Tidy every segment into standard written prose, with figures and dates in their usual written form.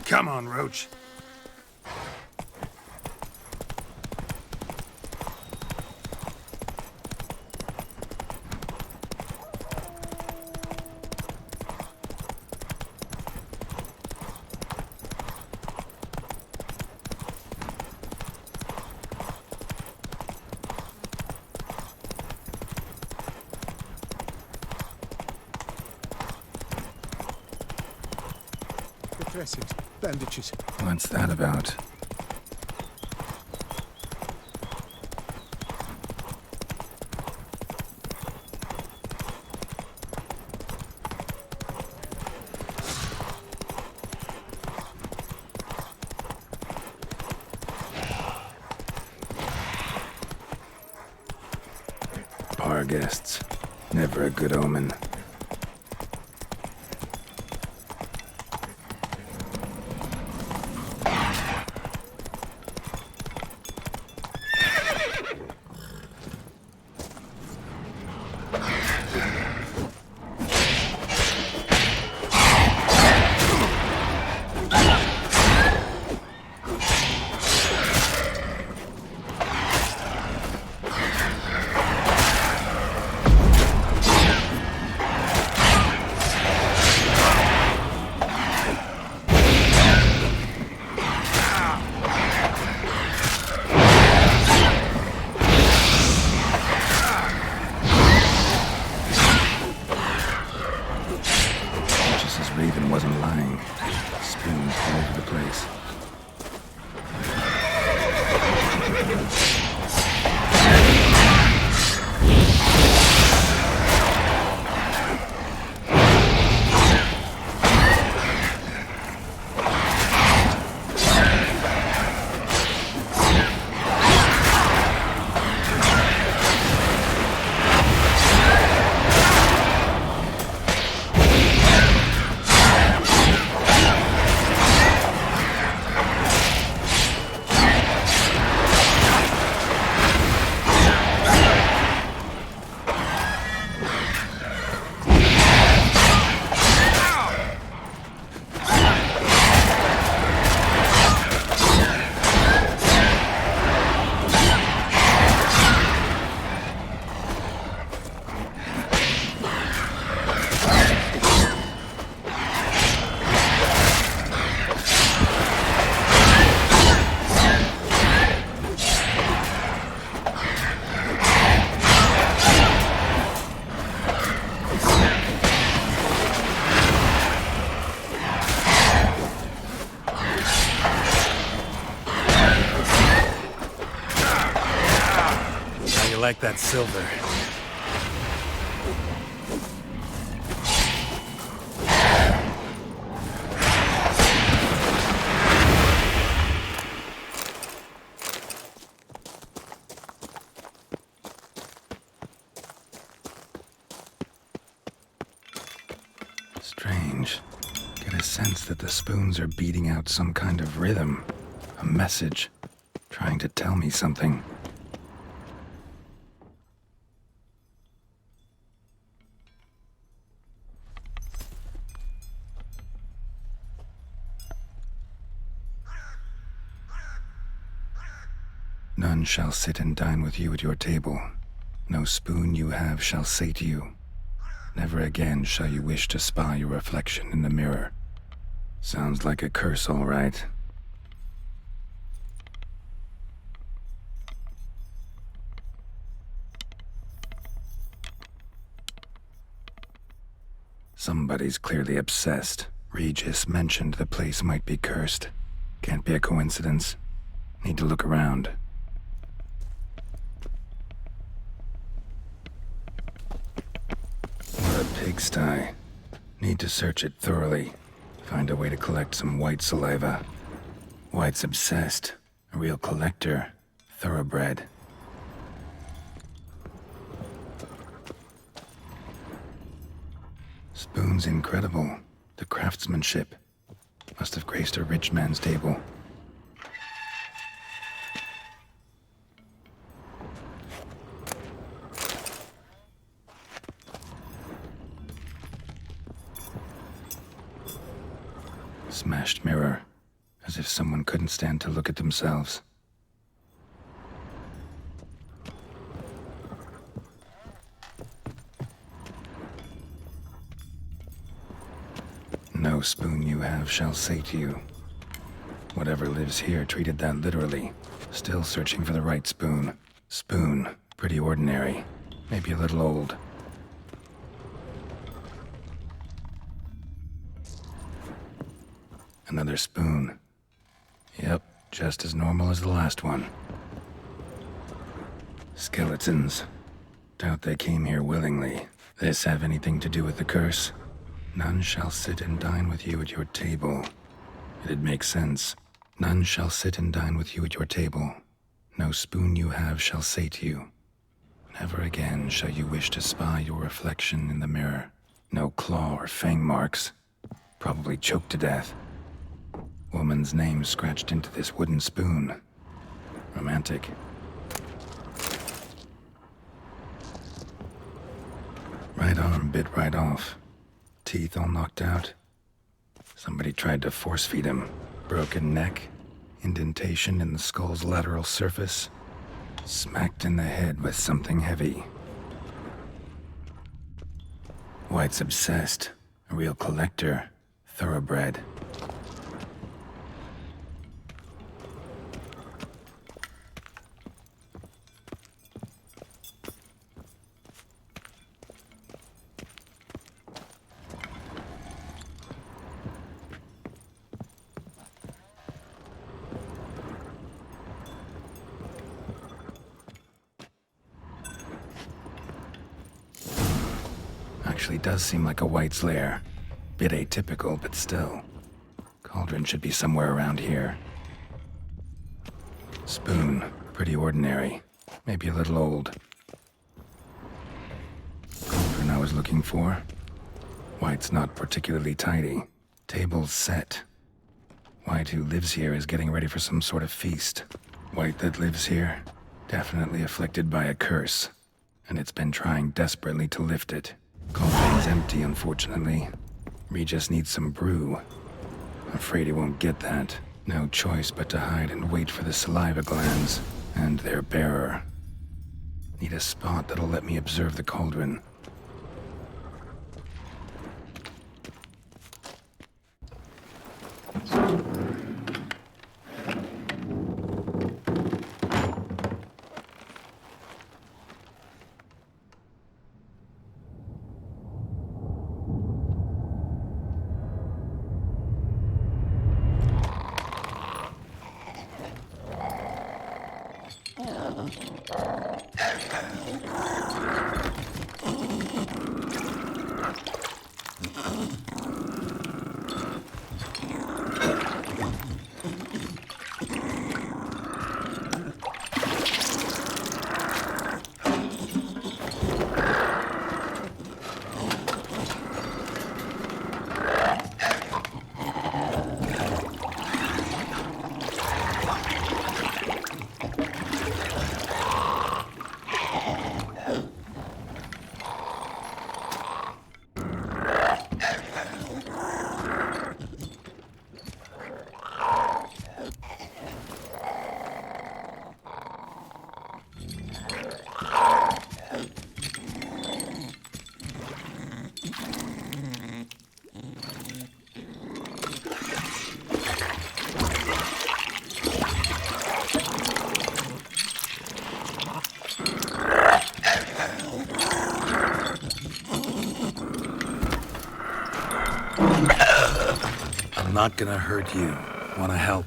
Come on, Roach. Dressings, bandages. What's that about? Bar guests. Never a good omen. Raven wasn't lying. Spoons all over the place. Like that silver. Strange. Get a sense that the spoons are beating out some kind of rhythm. A message. Trying to tell me something. None shall sit and dine with you at your table. No spoon you have shall sate you. Never again shall you wish to spy your reflection in the mirror. Sounds like a curse, all right. Somebody's clearly obsessed. Regis mentioned the place might be cursed. Can't be a coincidence. Need to look around. What a pigsty. Need to search it thoroughly. Find a way to collect some white saliva. White's obsessed. A real collector. Thoroughbred. Spoon's incredible. The craftsmanship. Must have graced a rich man's table. Smashed mirror. as if someone couldn't stand to look at themselves. No spoon you have shall sate you. Whatever lives here treated that literally. Still searching for the right spoon. Spoon, pretty ordinary. Maybe a little old. Another spoon. Yep, just as normal as the last one. Skeletons. Doubt they came here willingly. This have anything to do with the curse? None shall sit and dine with you at your table. It'd make sense. None shall sit and dine with you at your table. No spoon you have shall sate you. Never again shall you wish to spy your reflection in the mirror. No claw or fang marks. Probably choked to death. Woman's name scratched into this wooden spoon. Romantic. Right arm bit right off. Teeth all knocked out. Somebody tried to force feed him. Broken neck. Indentation in the skull's lateral surface. Smacked in the head with something heavy. White's obsessed. A real collector. Thoroughbred. Actually does seem like a White's lair. Bit atypical, but still. Cauldron should be somewhere around here. Spoon, pretty ordinary. Maybe a little old. Cauldron I was looking for. White's not particularly tidy. Table's set. White who lives here is getting ready for some sort of feast. White that lives here, definitely afflicted by a curse. And it's been trying desperately to lift it. Cauldron's empty, unfortunately. Regis needs some brew. Afraid he won't get that. No choice but to hide and wait for the saliva glands and their bearer. Need a spot that'll let me observe the cauldron. I'm not gonna hurt you. Wanna help?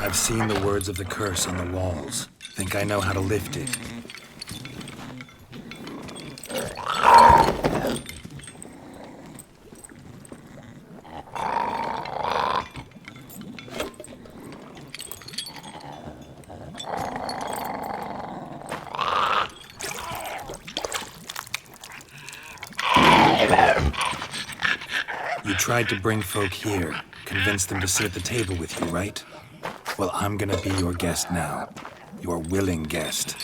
I've seen the words of the curse on the walls. Think I know how to lift it. You tried to bring folk here, convince them to sit at the table with you, right? Well, I'm gonna be your guest now. Your willing guest.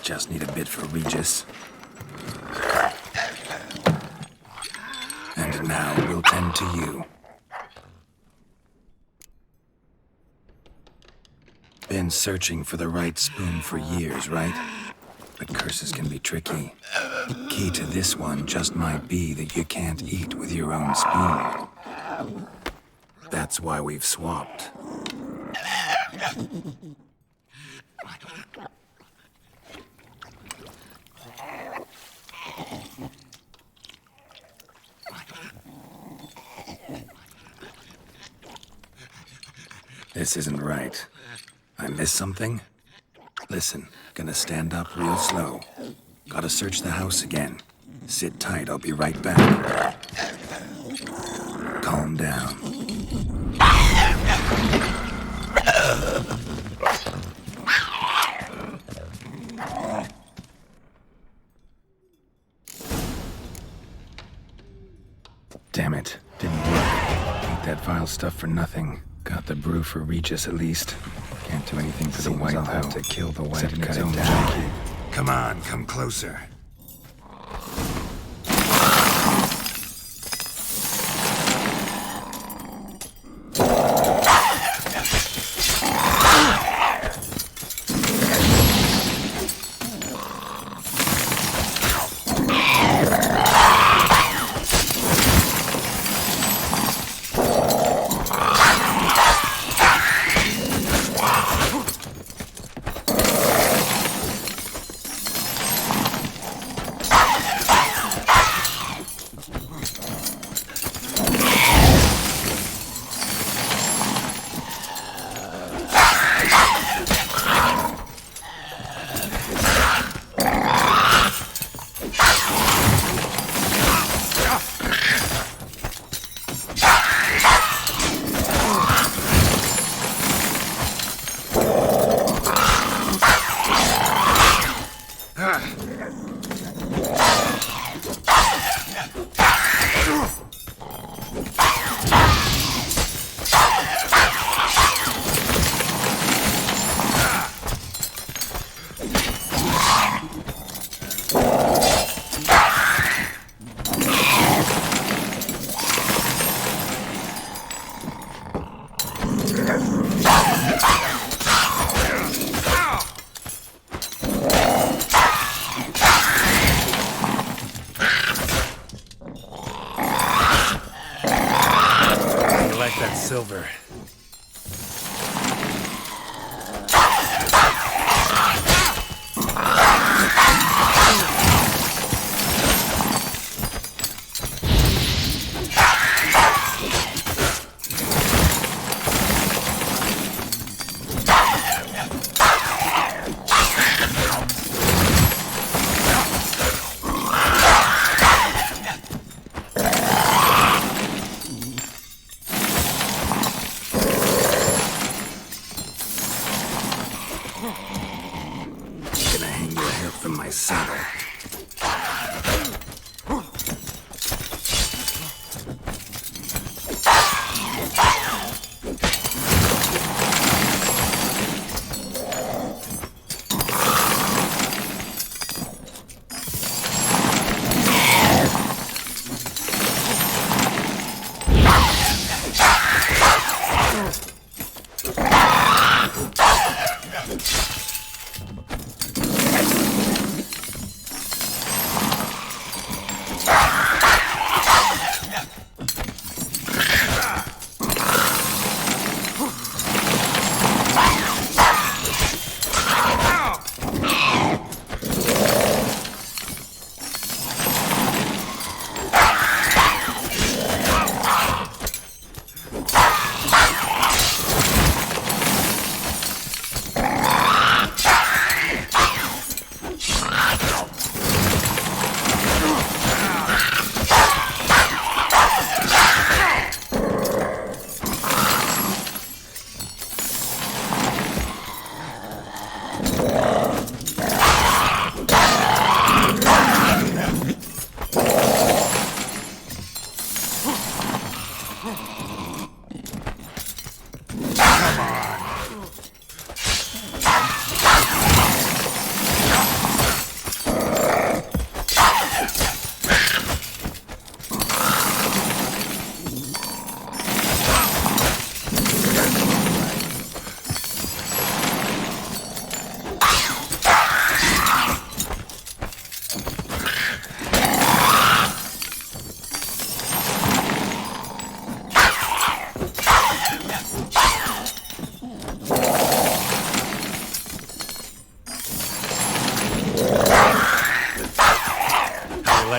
Just need a bit for Regis. And now we'll tend to you. Been searching for the right spoon for years, right? But curses can be tricky. Key to this one just might be that you can't eat with your own spoon. That's why we've swapped. This isn't right. I missed something? Listen, gonna stand up real slow. Gotta search the house again. Sit tight, I'll be right back. Calm down. Damn it, didn't work. Ate that vile stuff for nothing. Got the brew for Regis at least. Can't do anything for the white, I'll have to kill the white in its own junkie. Come on, come closer. Silver.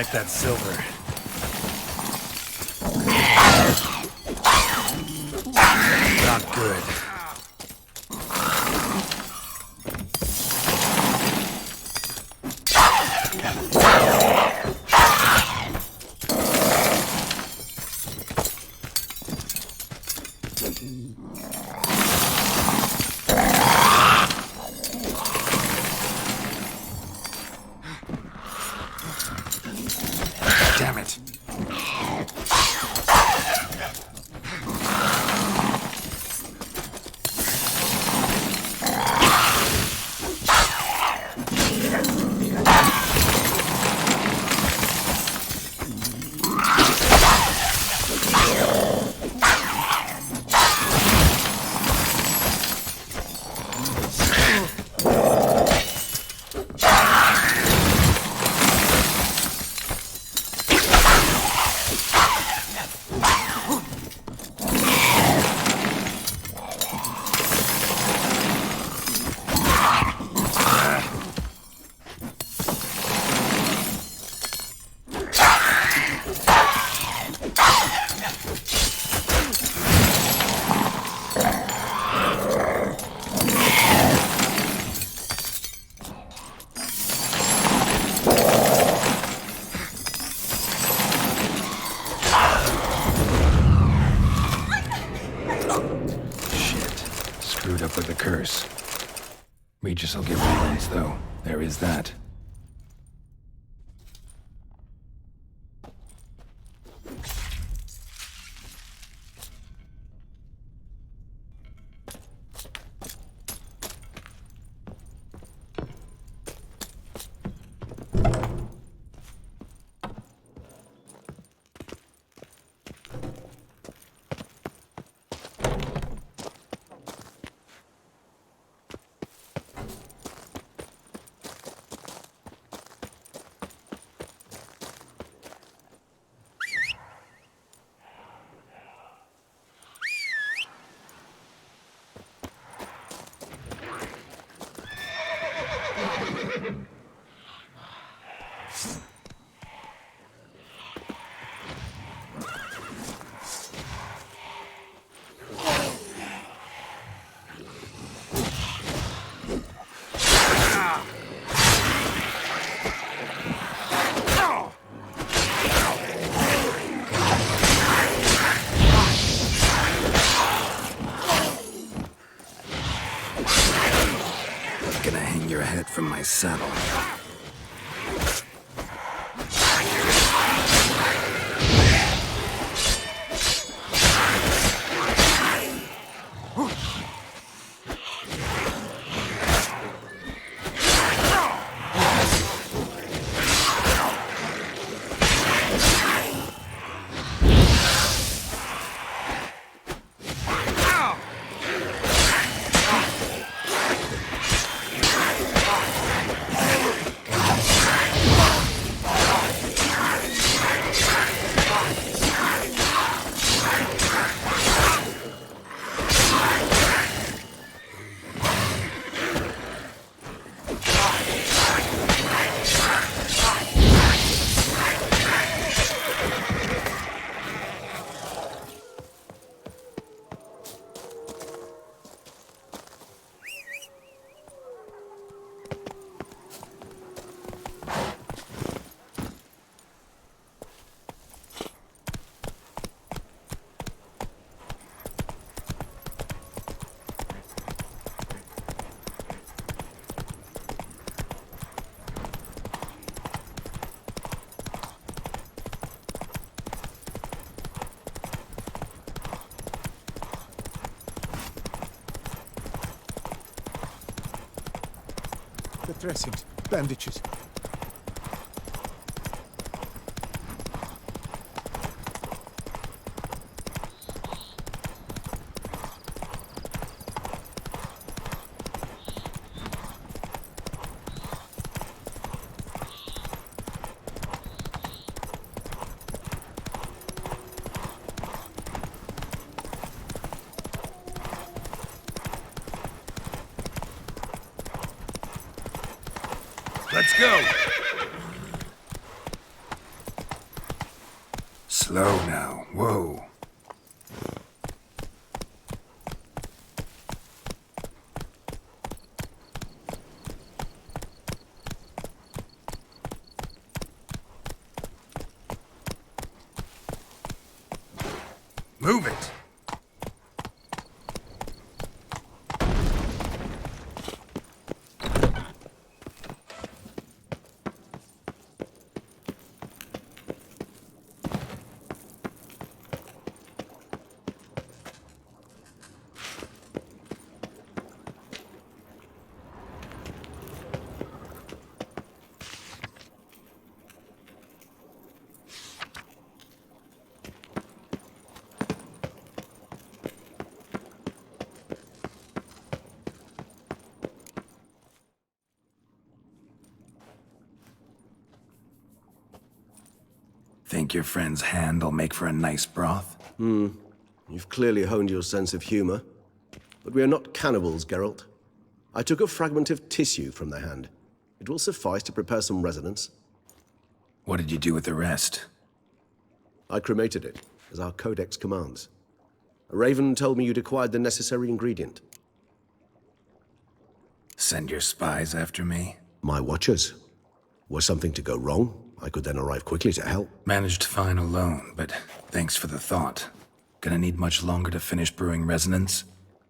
like that silver. Not good. Damn it. Screwed up with the curse. Regis will get reruns, though. There is that. Gonna hang your head from my saddle. The dressings, bandages. Let's go! Slow now. Whoa. Move it! Think your friend's hand will make for a nice broth? You've clearly honed your sense of humor. But we are not cannibals, Geralt. I took a fragment of tissue from the hand. It will suffice to prepare some resonance. What did you do with the rest? I cremated it, as our codex commands. A raven told me you'd acquired the necessary ingredient. Send your spies after me? My watchers. Were something to go wrong, I could then arrive quickly to help. Managed fine alone, but thanks for the thought. Gonna need much longer to finish brewing resonance?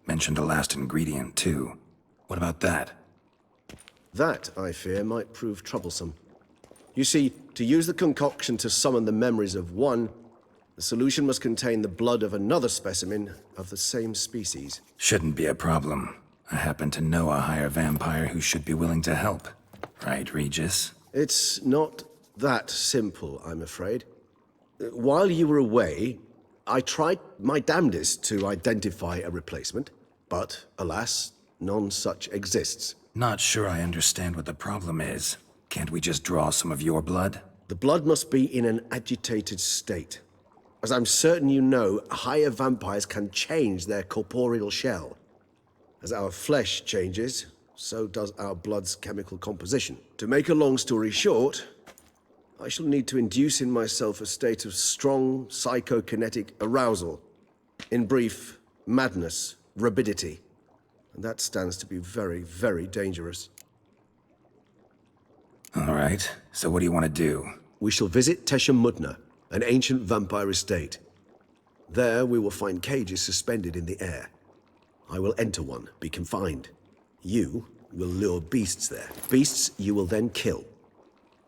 Mentioned a last ingredient, too. What about that? That, I fear, might prove troublesome. You see, to use the concoction to summon the memories of one, the solution must contain the blood of another specimen of the same species. Shouldn't be a problem. I happen to know a higher vampire who should be willing to help. Right, Regis? It's not that simple, I'm afraid. While you were away, I tried my damnedest to identify a replacement, but alas, none such exists. Not sure I understand what the problem is. Can't we just draw some of your blood? The blood must be in an agitated state. As I'm certain you know, higher vampires can change their corporeal shell. As our flesh changes, so does our blood's chemical composition. To make a long story short, I shall need to induce in myself a state of strong psychokinetic arousal. In brief, madness, rabidity. And that stands to be very, very dangerous. All right, so what do you want to do? We shall visit Tesha Mudna, an ancient vampire estate. There we will find cages suspended in the air. I will enter one, be confined. You will lure beasts there. Beasts you will then kill.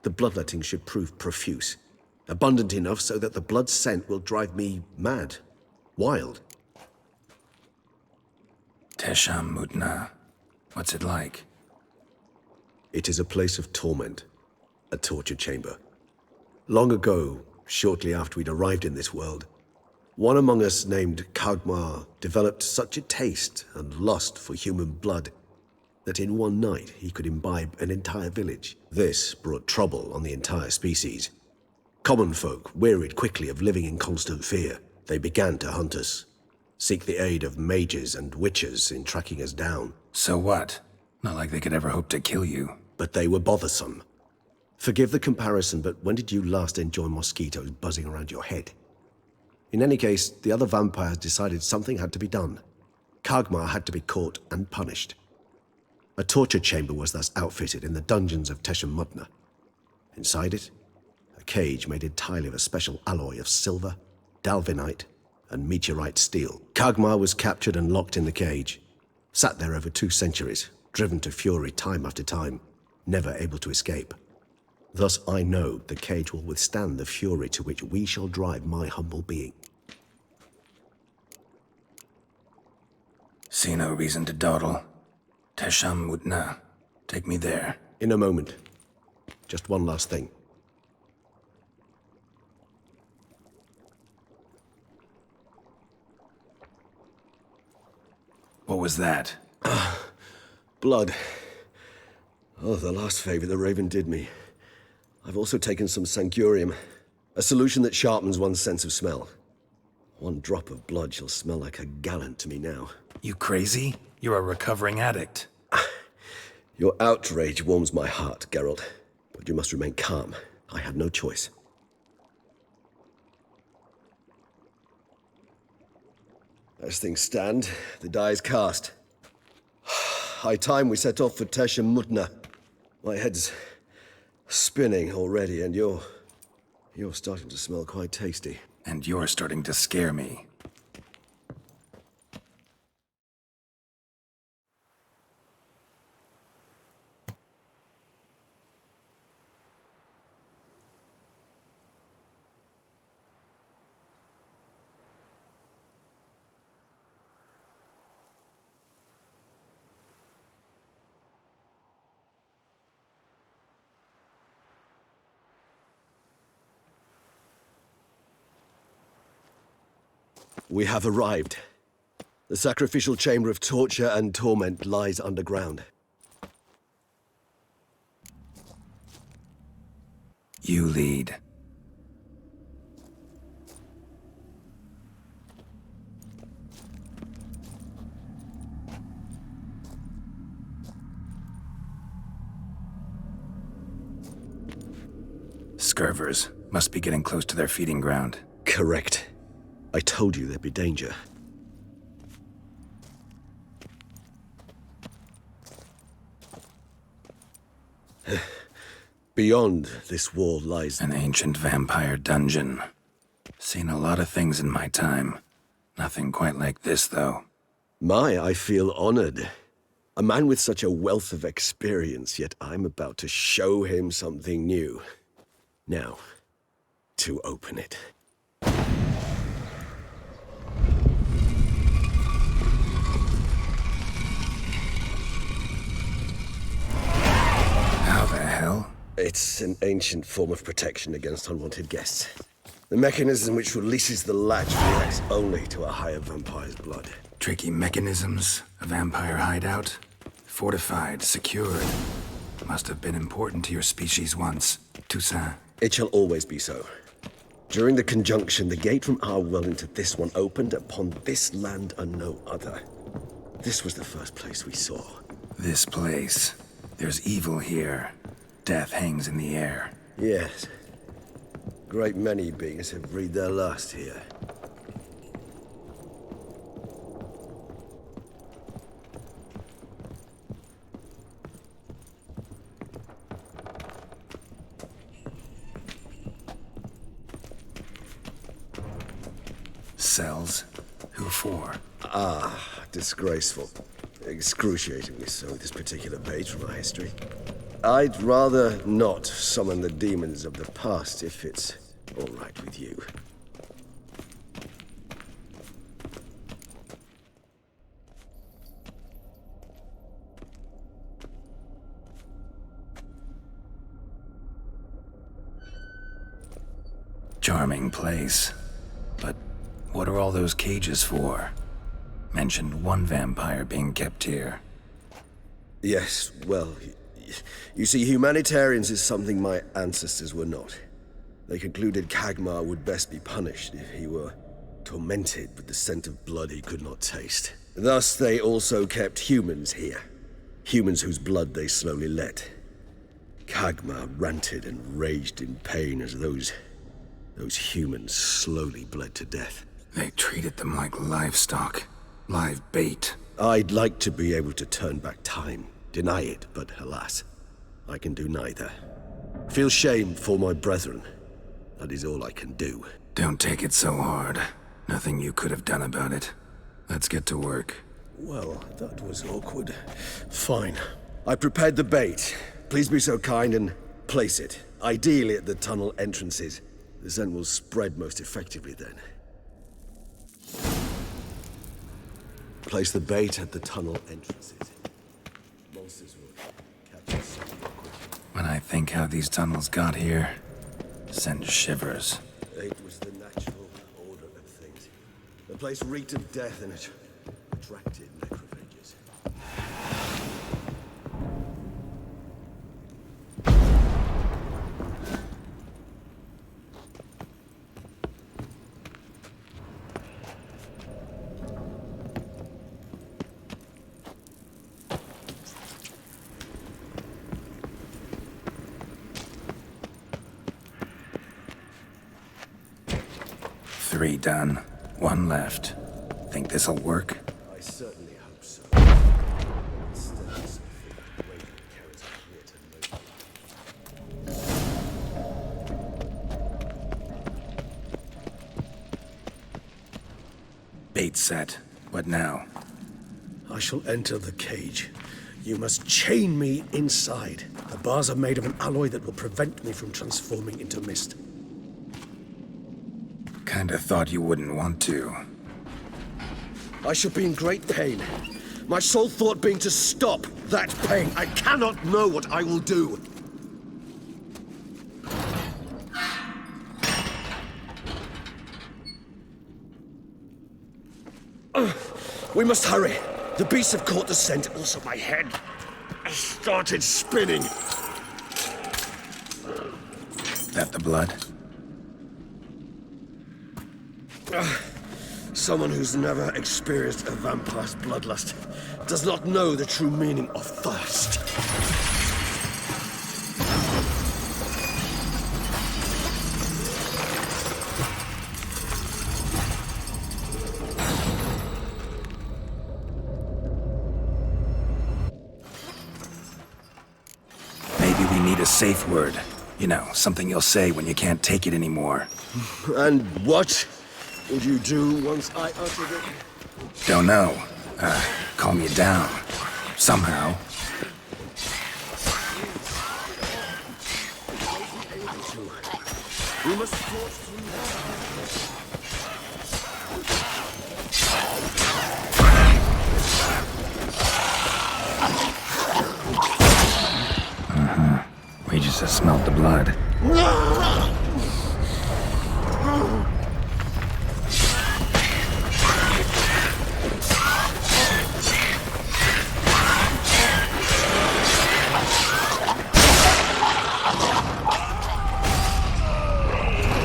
The bloodletting should prove profuse. Abundant enough so that the blood scent will drive me mad. Wild. Tesha Mudna. What's it like? It is a place of torment. A torture chamber. Long ago, shortly after we'd arrived in this world, one among us named Kagmar developed such a taste and lust for human blood that in one night he could imbibe an entire village. This brought trouble on the entire species. Common folk wearied quickly of living in constant fear. They began to hunt us, seek the aid of mages and witches in tracking us down. So what? Not like they could ever hope to kill you. But they were bothersome. Forgive the comparison, but when did you last enjoy mosquitoes buzzing around your head? In any case, the other vampires decided something had to be done. Kagmar had to be caught and punished. A torture chamber was thus outfitted in the dungeons of Tesha Mudna. Inside it, a cage made entirely of a special alloy of silver, dalvinite, and meteorite steel. Kagmar was captured and locked in the cage, sat there over 2 centuries, driven to fury time after time, never able to escape. Thus I know the cage will withstand the fury to which we shall drive my humble being. See no reason to dawdle. Tesha Mudna. Take me there. In a moment. Just one last thing. What was that? Blood. Oh, the last favor the Raven did me. I've also taken some Sancurium, a solution that sharpens one's sense of smell. One drop of blood shall smell like a gallon to me now. You crazy? You're a recovering addict. Your outrage warms my heart, Geralt. But you must remain calm. I have no choice. As things stand, the die is cast. High time we set off for Tesha Mutna. My head's spinning already, and you're starting to smell quite tasty. And you're starting to scare me. We have arrived. The sacrificial chamber of torture and torment lies underground. You lead. Scurvers must be getting close to their feeding ground. Correct. I told you there'd be danger. Beyond this wall lies An ancient vampire dungeon. Seen a lot of things in my time. Nothing quite like this, though. I feel honored. A man with such a wealth of experience, yet I'm about to show him something new. Now, to open it. How the hell? It's an ancient form of protection against unwanted guests. The mechanism which releases the latch reacts only to a higher vampire's blood. Tricky mechanisms, a vampire hideout. Fortified, secured. Must have been important to your species once, Toussaint. It shall always be so. During the conjunction, the gate from our well into this one opened upon this land and no other. This was the first place we saw. This place. There's evil here. Death hangs in the air. Yes. Great many beings have breathed their last here. Cells? Who for? Disgraceful. Excruciatingly so, this particular page from our history. I'd rather not summon the demons of the past if it's all right with you. Charming place. But what are all those cages for? Mentioned one vampire being kept here. Yes, well, you see, humanitarians is something my ancestors were not. They concluded Kagmar would best be punished if he were tormented with the scent of blood he could not taste. Thus, they also kept humans here. Humans whose blood they slowly let. Kagmar ranted and raged in pain as those humans slowly bled to death. They treated them like livestock. Live bait. I'd like to be able to turn back time, deny it, but alas, I can do neither. Feel shame for my brethren. That is all I can do. Don't take it so hard. Nothing you could have done about it. Let's get to work. Well, that was awkward. Fine. I prepared the bait. Please be so kind and place it. Ideally at the tunnel entrances. The scent will spread most effectively then. Place the bait at the tunnel entrances. Monsters will catch us. When I think how these tunnels got here, send shivers. It was the natural order of things. The place reeked of death and it attracted necrophages. Three done. One left. Think this'll work? I certainly hope so. Bait set. What now? I shall enter the cage. You must chain me inside. The bars are made of an alloy that will prevent me from transforming into mist. Kinda thought you wouldn't want to. I shall be in great pain. My sole thought being to stop that pain. I cannot know what I will do. We must hurry. The beasts have caught the scent, also my head has started spinning. That the blood? Someone who's never experienced a vampire's bloodlust does not know the true meaning of thirst. Maybe we need a safe word. You know, something you'll say when you can't take it anymore. And what would you do once I uttered it? Don't know. Calm you down. Somehow. We must force through. We just smelt the blood.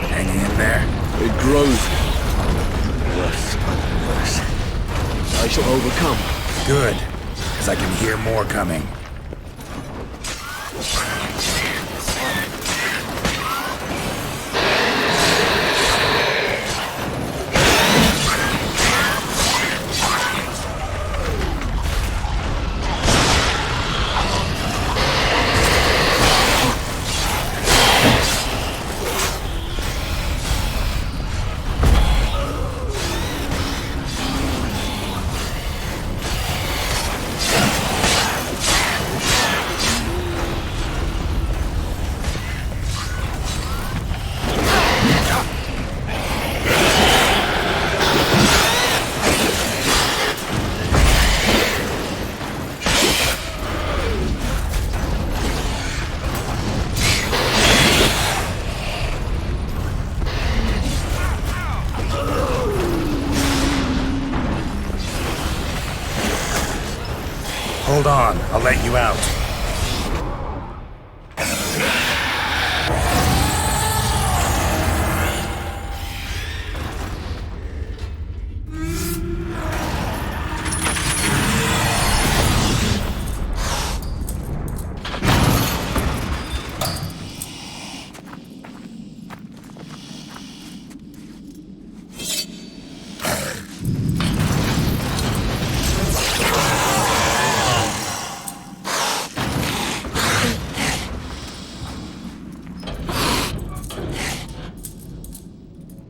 Hanging in there? It grows worse and worse. I shall overcome. Good, because I can hear more coming. Hold on, I'll let you out.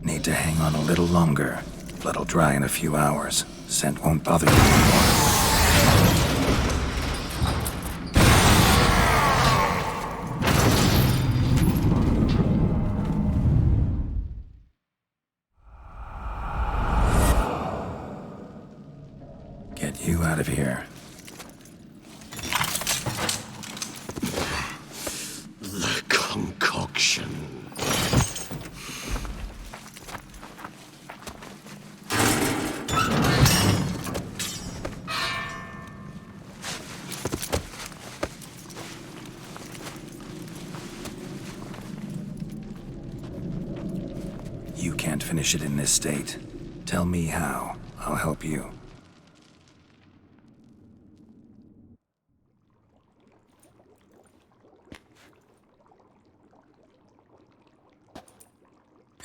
Need to hang on a little longer. Blood'll dry in a few hours. Scent won't bother you anymore. Get you out of here. The concoction. You can't finish it in this state. Tell me how. I'll help you.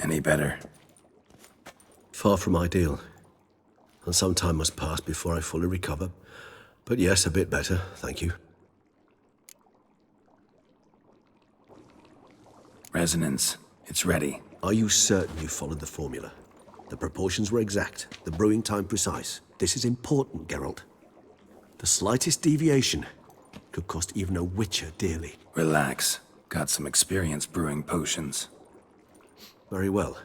Any better? Far from ideal. and some time must pass before I fully recover. But yes, a bit better, thank you. Resonance. It's ready. Are you certain you followed the formula? The proportions were exact, the brewing time precise. This is important, Geralt. The slightest deviation could cost even a Witcher dearly. Relax. Got some experience brewing potions. Very well.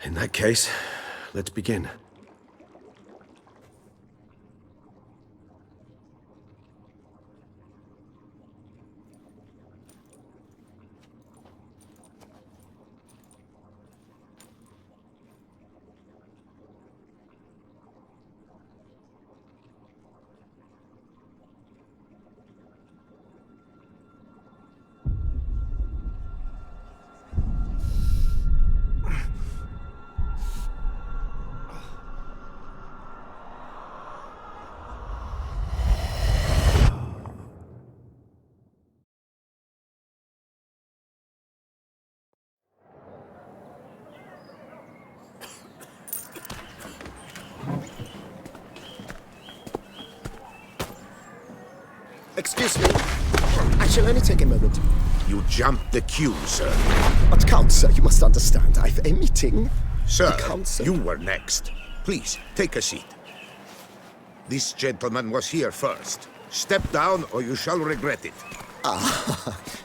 In that case, let's begin. Excuse me. I shall only take a moment. You jumped the queue, sir. But Count, sir, you must understand. I've a meeting. Sir, Count, sir. you were next. Please, take a seat. This gentleman was here first. Step down or you shall regret it.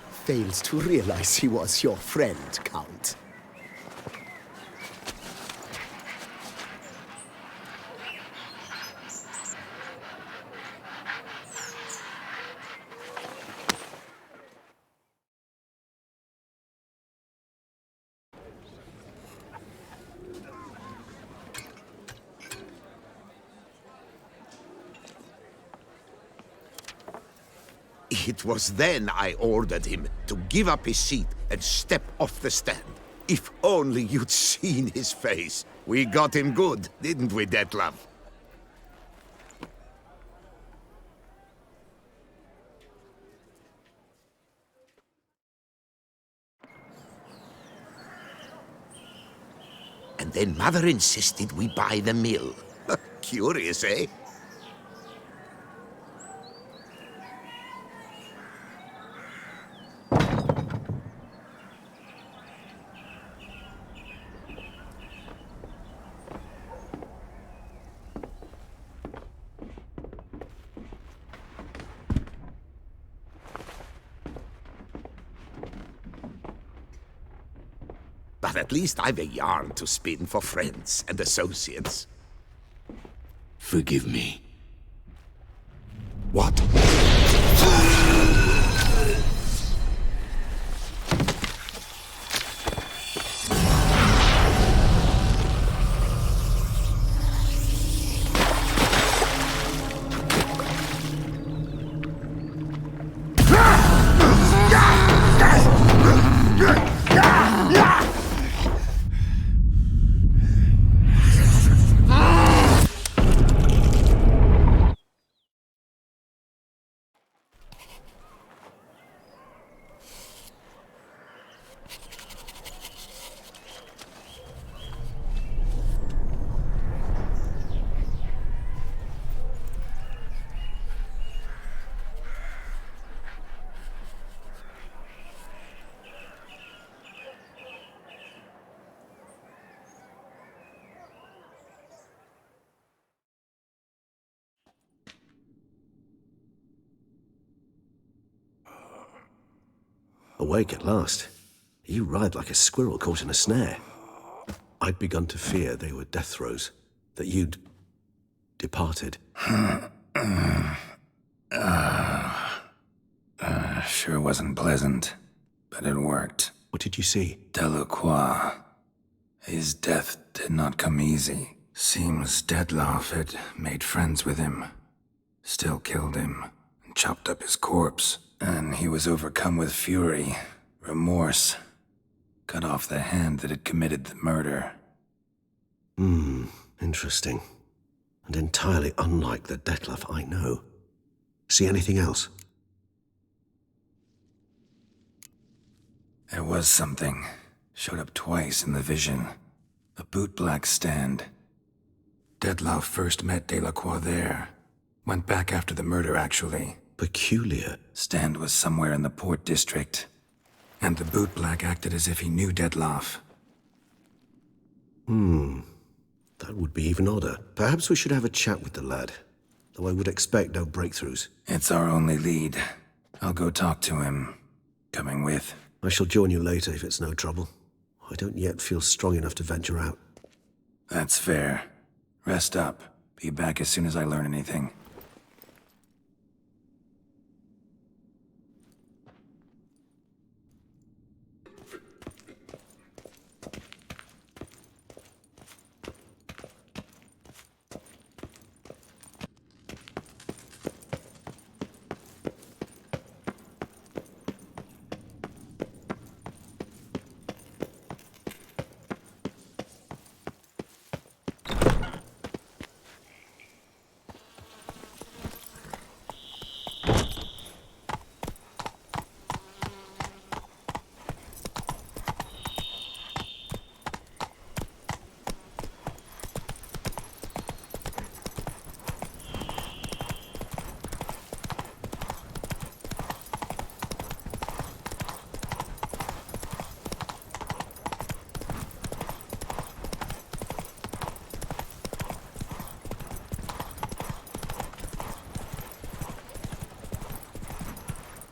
Fails to realize he was your friend, Count. It was then I ordered him to give up his seat and step off the stand. If only you'd seen his face. We got him good, didn't we, Detlef? And then Mother insisted we buy the mill. Curious, eh? But at least I've a yarn to spin for friends and associates. Forgive me. What? Awake at last. You writhed like a squirrel caught in a snare. I'd begun to fear they were death throes, that you'd departed. Sure wasn't pleasant, but it worked. What did you see? Delacroix. His death did not come easy. Seems Dettlaff had made friends with him. Still killed him, and chopped up his corpse. And he was overcome with fury, remorse. Cut off the hand that had committed the murder. Interesting. And entirely unlike the Dettlaff I know. See anything else? There was something. Showed up twice in the vision. A bootblack stand. Dettlaff first met Delacroix there. Went back after the murder, actually. Peculiar. Stand was somewhere in the Port District. And the bootblack acted as if he knew Dettlaff. That would be even odder. Perhaps we should have a chat with the lad. Though I would expect no breakthroughs. It's our only lead. I'll go talk to him. Coming with? I shall join you later if it's no trouble. I don't yet feel strong enough to venture out. That's fair. Rest up. Be back as soon as I learn anything.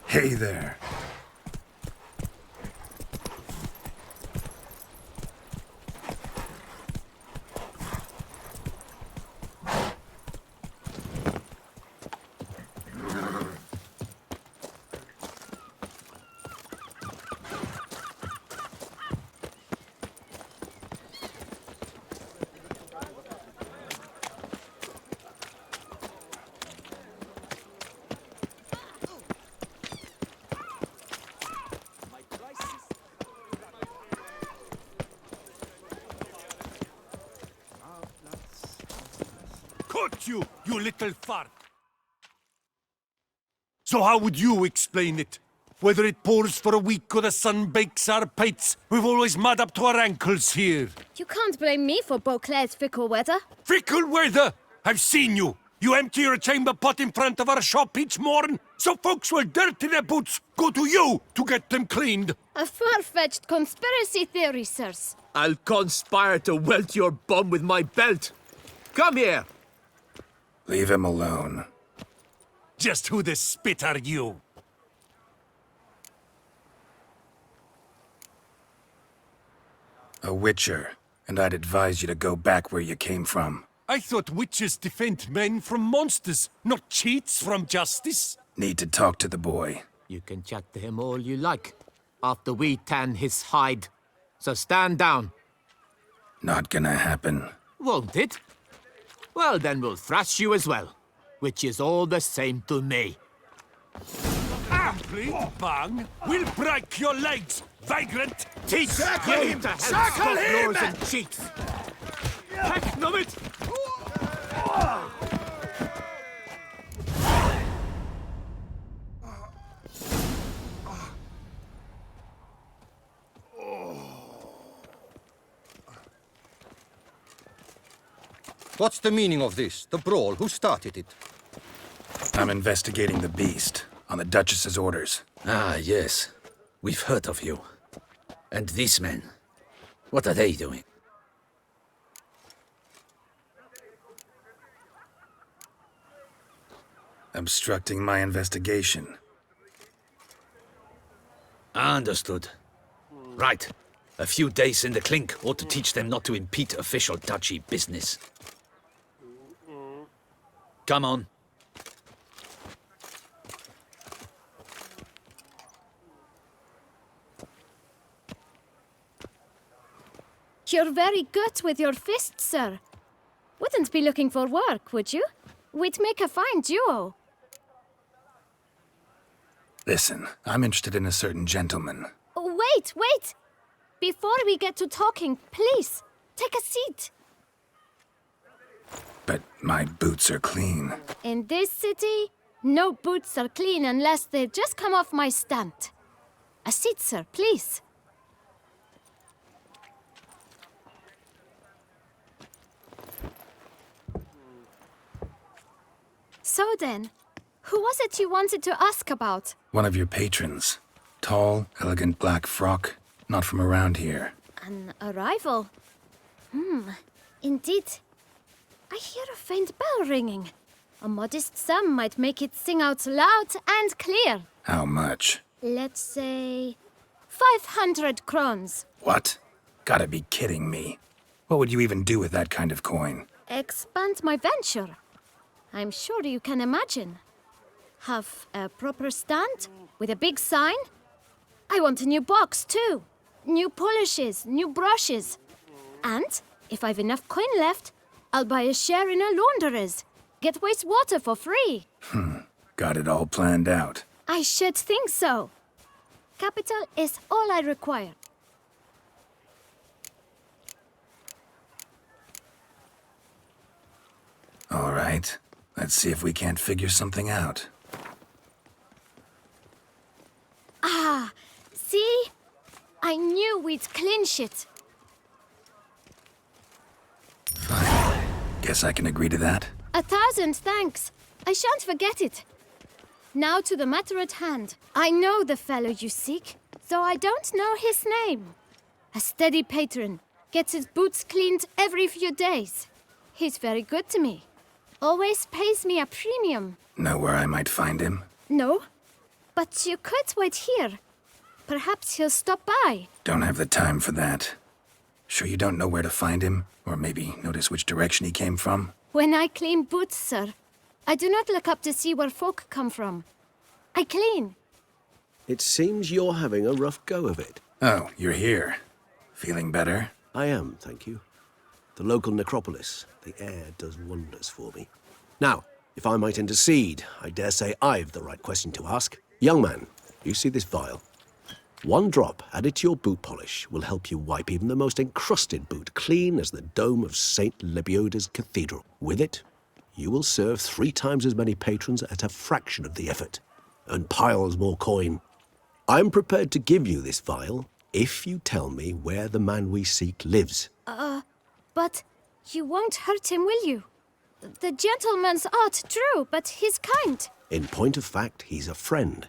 Hey there. Caught you, you little fart! So how would you explain it? Whether it pours for a week or the sun bakes our pates, we've always mud up to our ankles here. You can't blame me for Beauclair's fickle weather. Fickle weather! I've seen you! You empty your chamber pot in front of our shop each morn, so folks will dirty their boots, go to you to get them cleaned. A far-fetched conspiracy theory, sirs. I'll conspire to welt your bum with my belt. Come here! Leave him alone. Just who the spit are you? A witcher, and I'd advise you to go back where you came from. I thought witches defend men from monsters, not cheats from justice. Need to talk to the boy. You can chat to him all you like, after we tan his hide. So stand down. Not gonna happen. Won't it? Well, then we'll thrash you as well, which is all the same to me. Amply, bang! We'll break your legs, vagrant! Teach you to help floors and cheeks! Heck, numb it! What's the meaning of this? The brawl? Who started it? I'm investigating the beast, on the Duchess's orders. Ah, yes. We've heard of you. And these men, what are they doing? Obstructing my investigation. Understood. Right. A few days in the clink ought to teach them not to impede official duchy business. Come on. You're very good with your fists, sir. Wouldn't be looking for work, would you? We'd make a fine duo. Listen, I'm interested in a certain gentleman. Oh, wait! Before we get to talking, please, take a seat. But my boots are clean. In this city, no boots are clean unless they just come off my stand. A seat, sir, please. So then, who was it you wanted to ask about? One of your patrons. Tall, elegant black frock. Not from around here. An arrival? Indeed. I hear a faint bell ringing. A modest sum might make it sing out loud and clear. How much? Let's say 500 crowns. What? Gotta be kidding me. What would you even do with that kind of coin? Expand my venture. I'm sure you can imagine. Have a proper stand with a big sign. I want a new box too. New polishes, new brushes. And if I've enough coin left, I'll buy a share in a launderer's. Get wastewater for free. Got it all planned out. I should think so. Capital is all I require. All right. Let's see if we can't figure something out. Ah, see? I knew we'd clinch it. Fine. Guess I can agree to that. 1,000 thanks. I shan't forget it. Now to the matter at hand. I know the fellow you seek, though I don't know his name. A steady patron, gets his boots cleaned every few days. He's very good to me. Always pays me a premium. Know where I might find him? No, but you could wait here. Perhaps he'll stop by. Don't have the time for that. Sure you don't know where to find him? Or maybe notice which direction he came from? When I clean boots, sir, I do not look up to see where folk come from. I clean. It seems you're having a rough go of it. Oh, you're here. Feeling better? I am, thank you. The local necropolis. The air does wonders for me. Now, if I might intercede, I dare say I've the right question to ask. Young man, you see this vial? One drop added to your boot polish will help you wipe even the most encrusted boot clean as the dome of St. Lebioda's Cathedral. With it, you will serve 3 times as many patrons at a fraction of the effort, and piles more coin. I'm prepared to give you this vial if you tell me where the man we seek lives. But you won't hurt him, will you? The gentleman's art, true, but he's kind. In point of fact, he's a friend.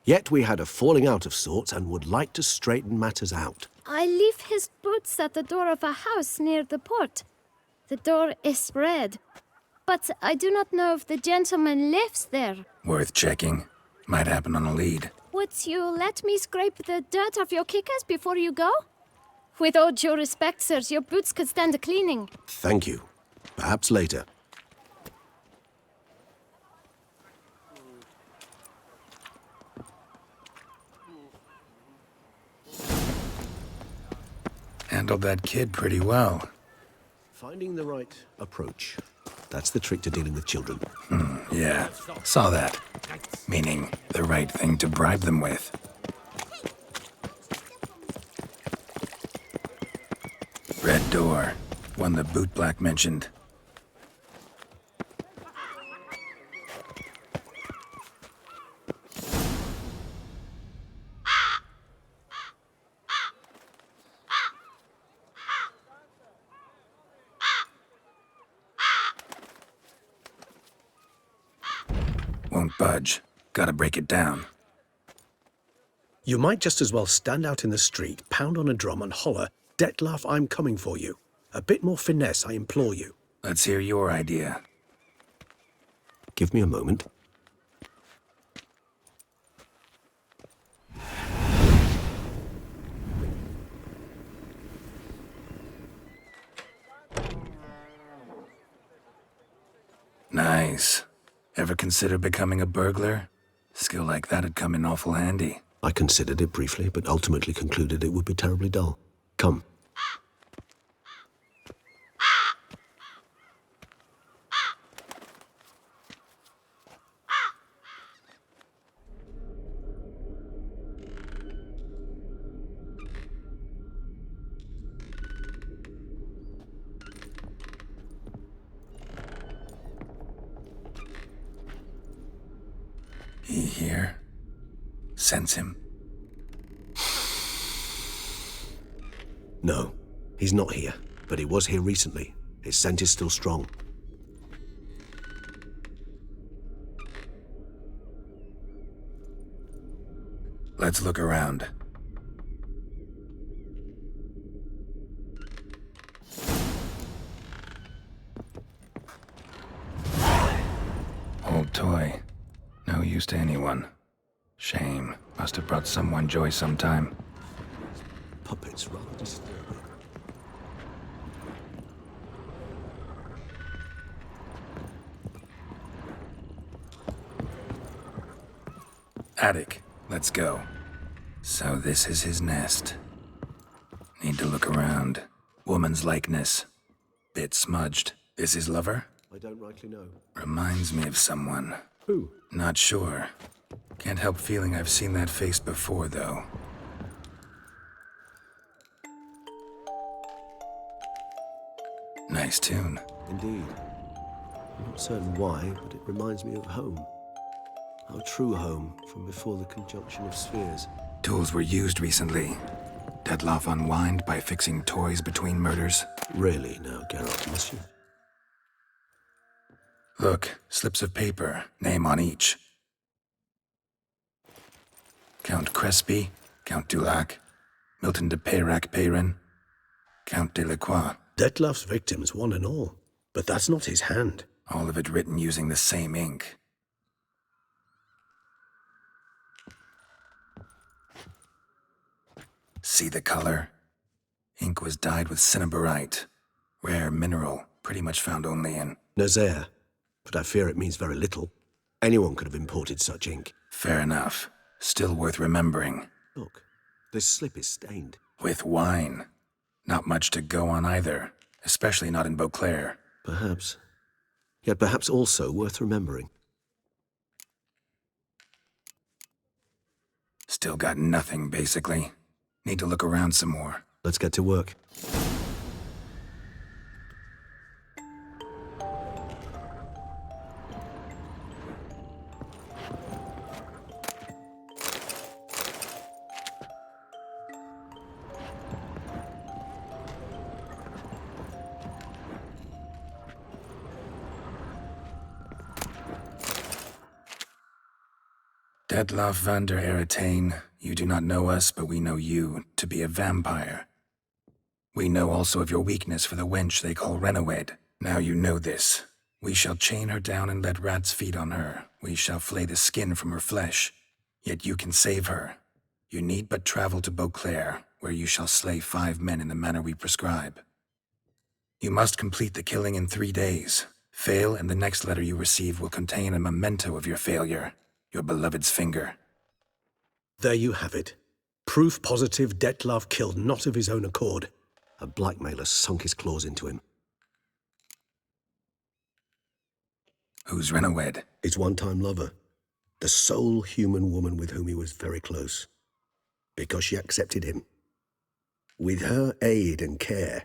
Yet we had a falling out of sorts and would like to straighten matters out. I leave his boots at the door of a house near the port. The door is red, but I do not know if the gentleman lives there. Worth checking. Might happen on a lead. Would you let me scrape the dirt off your kickers before you go? With all due respect, sirs, your boots could stand a cleaning. Thank you. Perhaps later. Handled that kid pretty well. Finding the right approach. That's the trick to dealing with children. Yeah, saw that. Meaning, the right thing to bribe them with. Red door. One the bootblack mentioned. Won't budge. Gotta break it down. You might just as well stand out in the street, pound on a drum and holler, "Detlef, I'm coming for you." A bit more finesse, I implore you. Let's hear your idea. Give me a moment. Nice. Ever consider becoming a burglar? Skill like that'd come in awful handy. I considered it briefly, but ultimately concluded it would be terribly dull. Come. He here? Sense him? No, he's not here, but he was here recently. His scent is still strong. Let's look around. Old toy. No use to anyone. Shame. Must have brought someone joy sometime. Puppets rather disturbing. Attic. Let's go. So this is his nest. Need to look around. Woman's likeness. Bit smudged. Is his lover? I don't rightly know. Reminds me of someone. Who? Not sure. Can't help feeling I've seen that face before, though. Nice tune. Indeed. I'm not certain why, but it reminds me of home. Our true home from before the conjunction of spheres. Tools were used recently. Dettlaff unwind by fixing toys between murders. Really now, Geralt, must you? Look, slips of paper, name on each. Count Crespi, Count Dulac, Milton de Peyrac Peyrin, Count Delacroix. Dettlaff's victims, one and all. But that's not his hand. All of it written using the same ink. See the color? Ink was dyed with cinnabarite. Rare mineral, pretty much found only in... Nazaire. But I fear it means very little. Anyone could have imported such ink. Fair enough. Still worth remembering. Look, this slip is stained. With wine. Not much to go on either. Especially not in Beauclair. Perhaps. Yet perhaps also worth remembering. Still got nothing, basically. Need to look around some more. Let's get to work. Dettlaff van der Eretain, you do not know us, but we know you to be a vampire. We know also of your weakness for the wench they call Renoed. Now you know this. We shall chain her down and let rats feed on her. We shall flay the skin from her flesh. Yet you can save her. You need but travel to Beauclair, where you shall slay 5 men in the manner we prescribe. You must complete the killing in 3 days. Fail, and the next letter you receive will contain a memento of your failure. Your beloved's finger. There you have it. Proof positive Dettlaff killed not of his own accord. A blackmailer sunk his claws into him. Who's Renoed? His one-time lover. The sole human woman with whom he was very close. Because she accepted him. With her aid and care,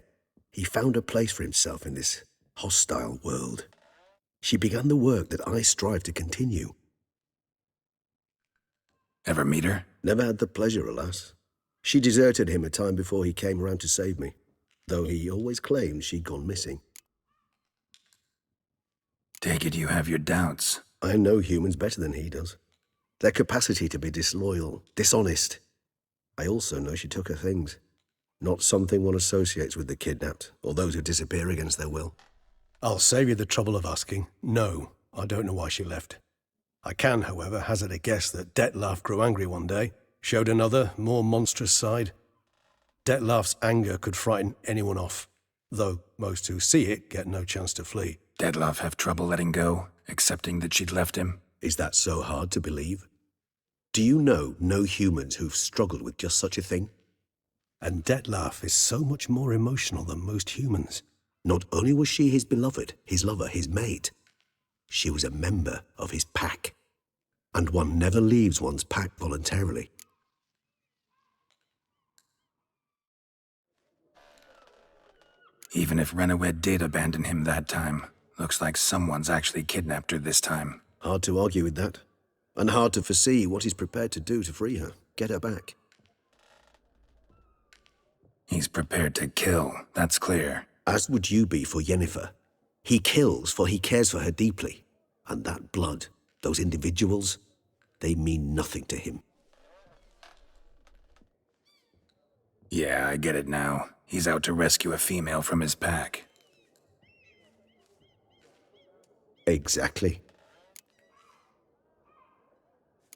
he found a place for himself in this hostile world. She began the work that I strive to continue. Ever meet her? Never had the pleasure, alas. She deserted him a time before he came around to save me, though he always claimed she'd gone missing. Take it you have your doubts. I know humans better than he does. Their capacity to be disloyal, dishonest. I also know she took her things. Not something one associates with the kidnapped, or those who disappear against their will. I'll save you the trouble of asking. No, I don't know why she left. I can, however, hazard a guess that Dettlaff grew angry one day, showed another, more monstrous side. Dettlaff's anger could frighten anyone off, though most who see it get no chance to flee. Dettlaff have trouble letting go, accepting that she'd left him? Is that so hard to believe? Do you know no humans who've struggled with just such a thing? And Dettlaff is so much more emotional than most humans. Not only was she his beloved, his lover, his mate, she was a member of his pack. And one never leaves one's pack voluntarily. Even if Renoed did abandon him that time, looks like someone's actually kidnapped her this time. Hard to argue with that. And hard to foresee what he's prepared to do to free her, get her back. He's prepared to kill, that's clear. As would you be for Yennefer. He kills for he cares for her deeply. And that blood, those individuals, they mean nothing to him. Yeah, I get it now. He's out to rescue a female from his pack. Exactly.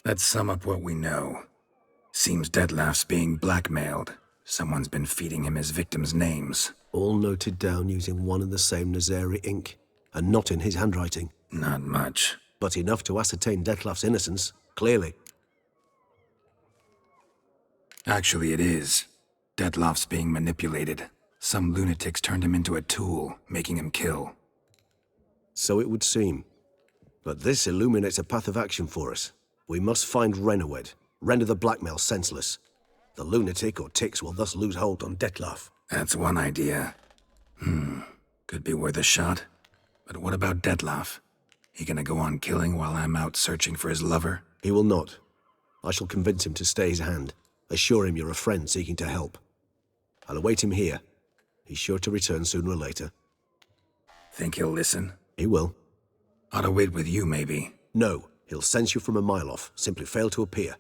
Let's sum up what we know. Seems Detlef's being blackmailed. Someone's been feeding him his victims' names. All noted down using one and the same Nazari ink, and not in his handwriting. Not much. But enough to ascertain Detlef's innocence, clearly. Actually, it is. Detlef's being manipulated. Some lunatics turned him into a tool, making him kill. So it would seem. But this illuminates a path of action for us. We must find Renowed, render the blackmail senseless. The lunatic or ticks will thus lose hold on Detlef. That's one idea. Could be worth a shot. But what about Detlef? He gonna go on killing while I'm out searching for his lover? He will not. I shall convince him to stay his hand. Assure him you're a friend seeking to help. I'll await him here. He's sure to return sooner or later. Think he'll listen? He will. Ought to wait with you, maybe. No, he'll sense you from a mile off. Simply fail to appear.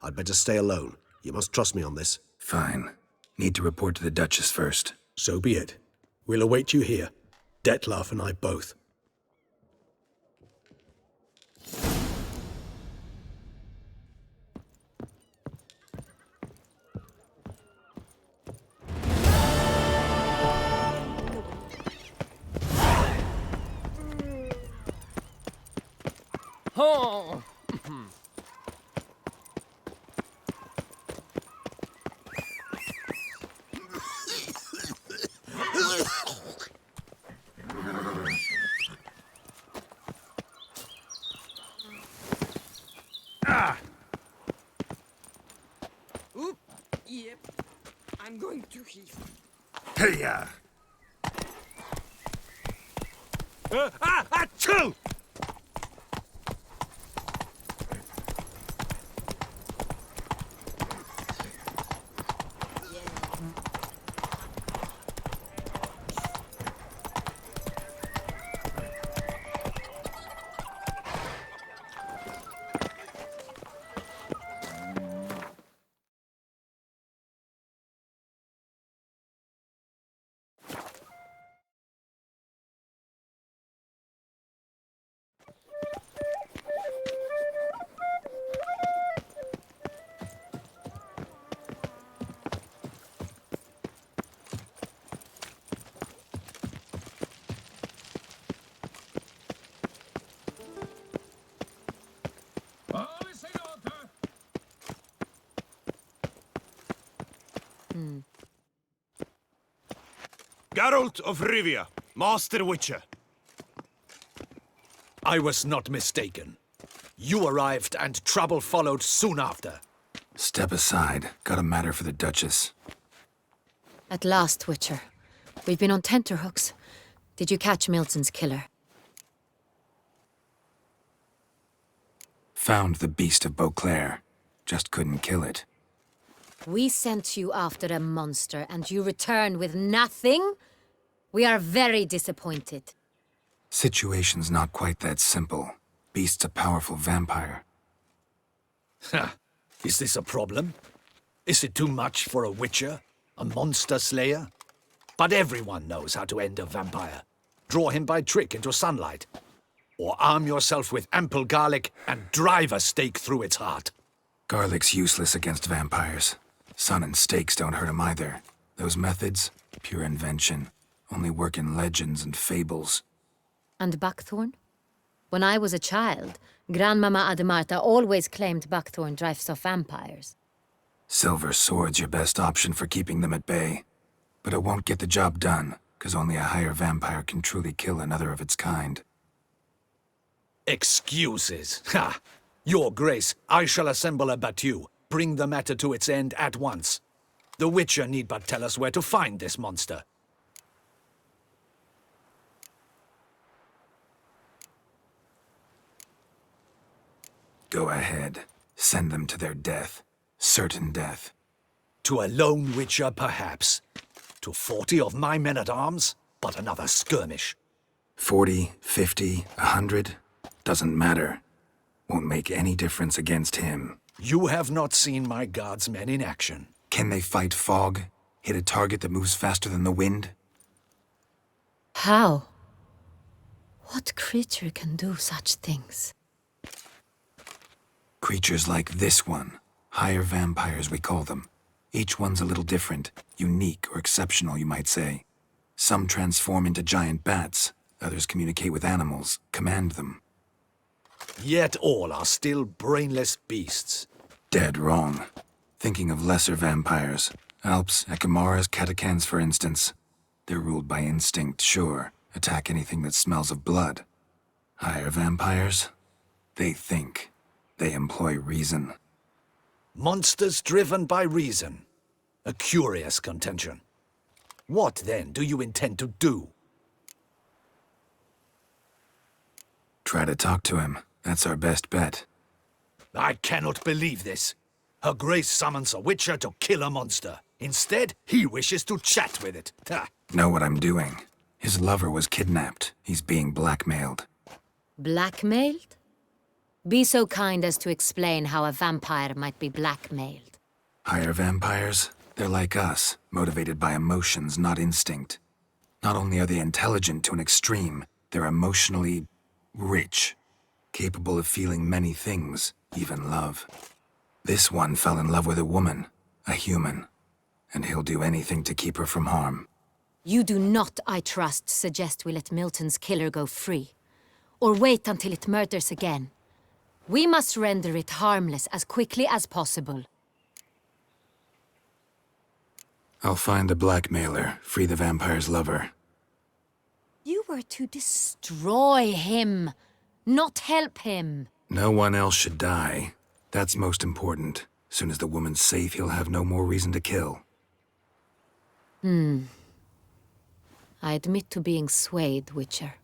I'd better stay alone. You must trust me on this. Fine. Need to report to the Duchess first. So be it. We'll await you here. Detlef and I both. Oh! Oop! Yep. I'm going to heave. Hey-ya! Achoo! Geralt of Rivia, Master Witcher. I was not mistaken. You arrived and trouble followed soon after. Step aside. Got a matter for the Duchess. At last, Witcher. We've been on tenterhooks. Did you catch Milton's killer? Found the beast of Beauclair. Just couldn't kill it. We sent you after a monster, and you return with nothing? We are very disappointed. Situation's not quite that simple. Beast's a powerful vampire. Ha! Is this a problem? Is it too much for a witcher? A monster slayer? But everyone knows how to end a vampire. Draw him by trick into sunlight. Or arm yourself with ample garlic and drive a stake through its heart. Garlic's useless against vampires. Sun and stakes don't hurt him either. Those methods, pure invention. Only work in legends and fables. And buckthorn? When I was a child, Grandmama Ademarta always claimed buckthorn drives off vampires. Silver sword's your best option for keeping them at bay. But it won't get the job done, because only a higher vampire can truly kill another of its kind. Excuses. Ha! Your Grace, I shall assemble a battue. Bring the matter to its end at once. The Witcher need but tell us where to find this monster. Go ahead. Send them to their death. Certain death. To a lone Witcher, perhaps. To 40 of my men-at-arms, but another skirmish. 40, 50, 100? Doesn't matter. Won't make any difference against him. You have not seen my guardsmen in action. Can they fight fog? Hit a target that moves faster than the wind? How? What creature can do such things? Creatures like this one. Higher vampires, we call them. Each one's a little different, unique or exceptional, you might say. Some transform into giant bats. Others communicate with animals, command them. Yet all are still brainless beasts. Dead wrong. Thinking of lesser vampires. Alps, Ekamaras, Catechans, for instance. They're ruled by instinct, sure. Attack anything that smells of blood. Higher vampires? They think. They employ reason. Monsters driven by reason. A curious contention. What, then, do you intend to do? Try to talk to him. That's our best bet. I cannot believe this. Her Grace summons a witcher to kill a monster. Instead, he wishes to chat with it. Ha. Know what I'm doing. His lover was kidnapped. He's being blackmailed. Blackmailed? Be so kind as to explain how a vampire might be blackmailed. Higher vampires? They're like us, motivated by emotions, not instinct. Not only are they intelligent to an extreme, they're emotionally rich, capable of feeling many things, even love. This one fell in love with a woman, a human, and he'll do anything to keep her from harm. You do not, I trust, suggest we let Milton's killer go free, or wait until it murders again. We must render it harmless as quickly as possible. I'll find the blackmailer, free the vampire's lover. You were to destroy him, not help him. No one else should die. That's most important. Soon as the woman's safe, he'll have no more reason to kill. I admit to being swayed, Witcher.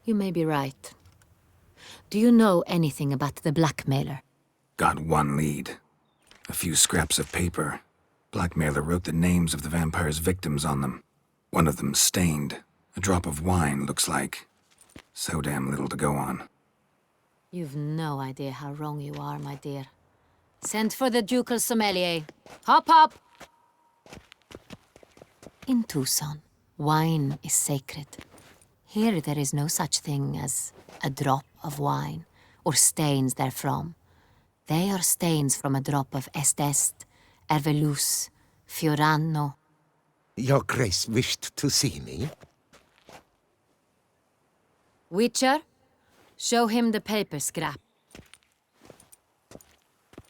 You may be right. Do you know anything about the blackmailer? Got one lead. A few scraps of paper. Blackmailer wrote the names of the vampire's victims on them. One of them stained. A drop of wine, looks like. So damn little to go on. You've no idea how wrong you are, my dear. Send for the ducal sommelier. Hop, hop! In Tucson, wine is sacred. Here there is no such thing as a drop of wine, or stains therefrom. They are stains from a drop of Est, Ervelus, Fiorano. Your Grace wished to see me? Witcher, show him the paper scrap.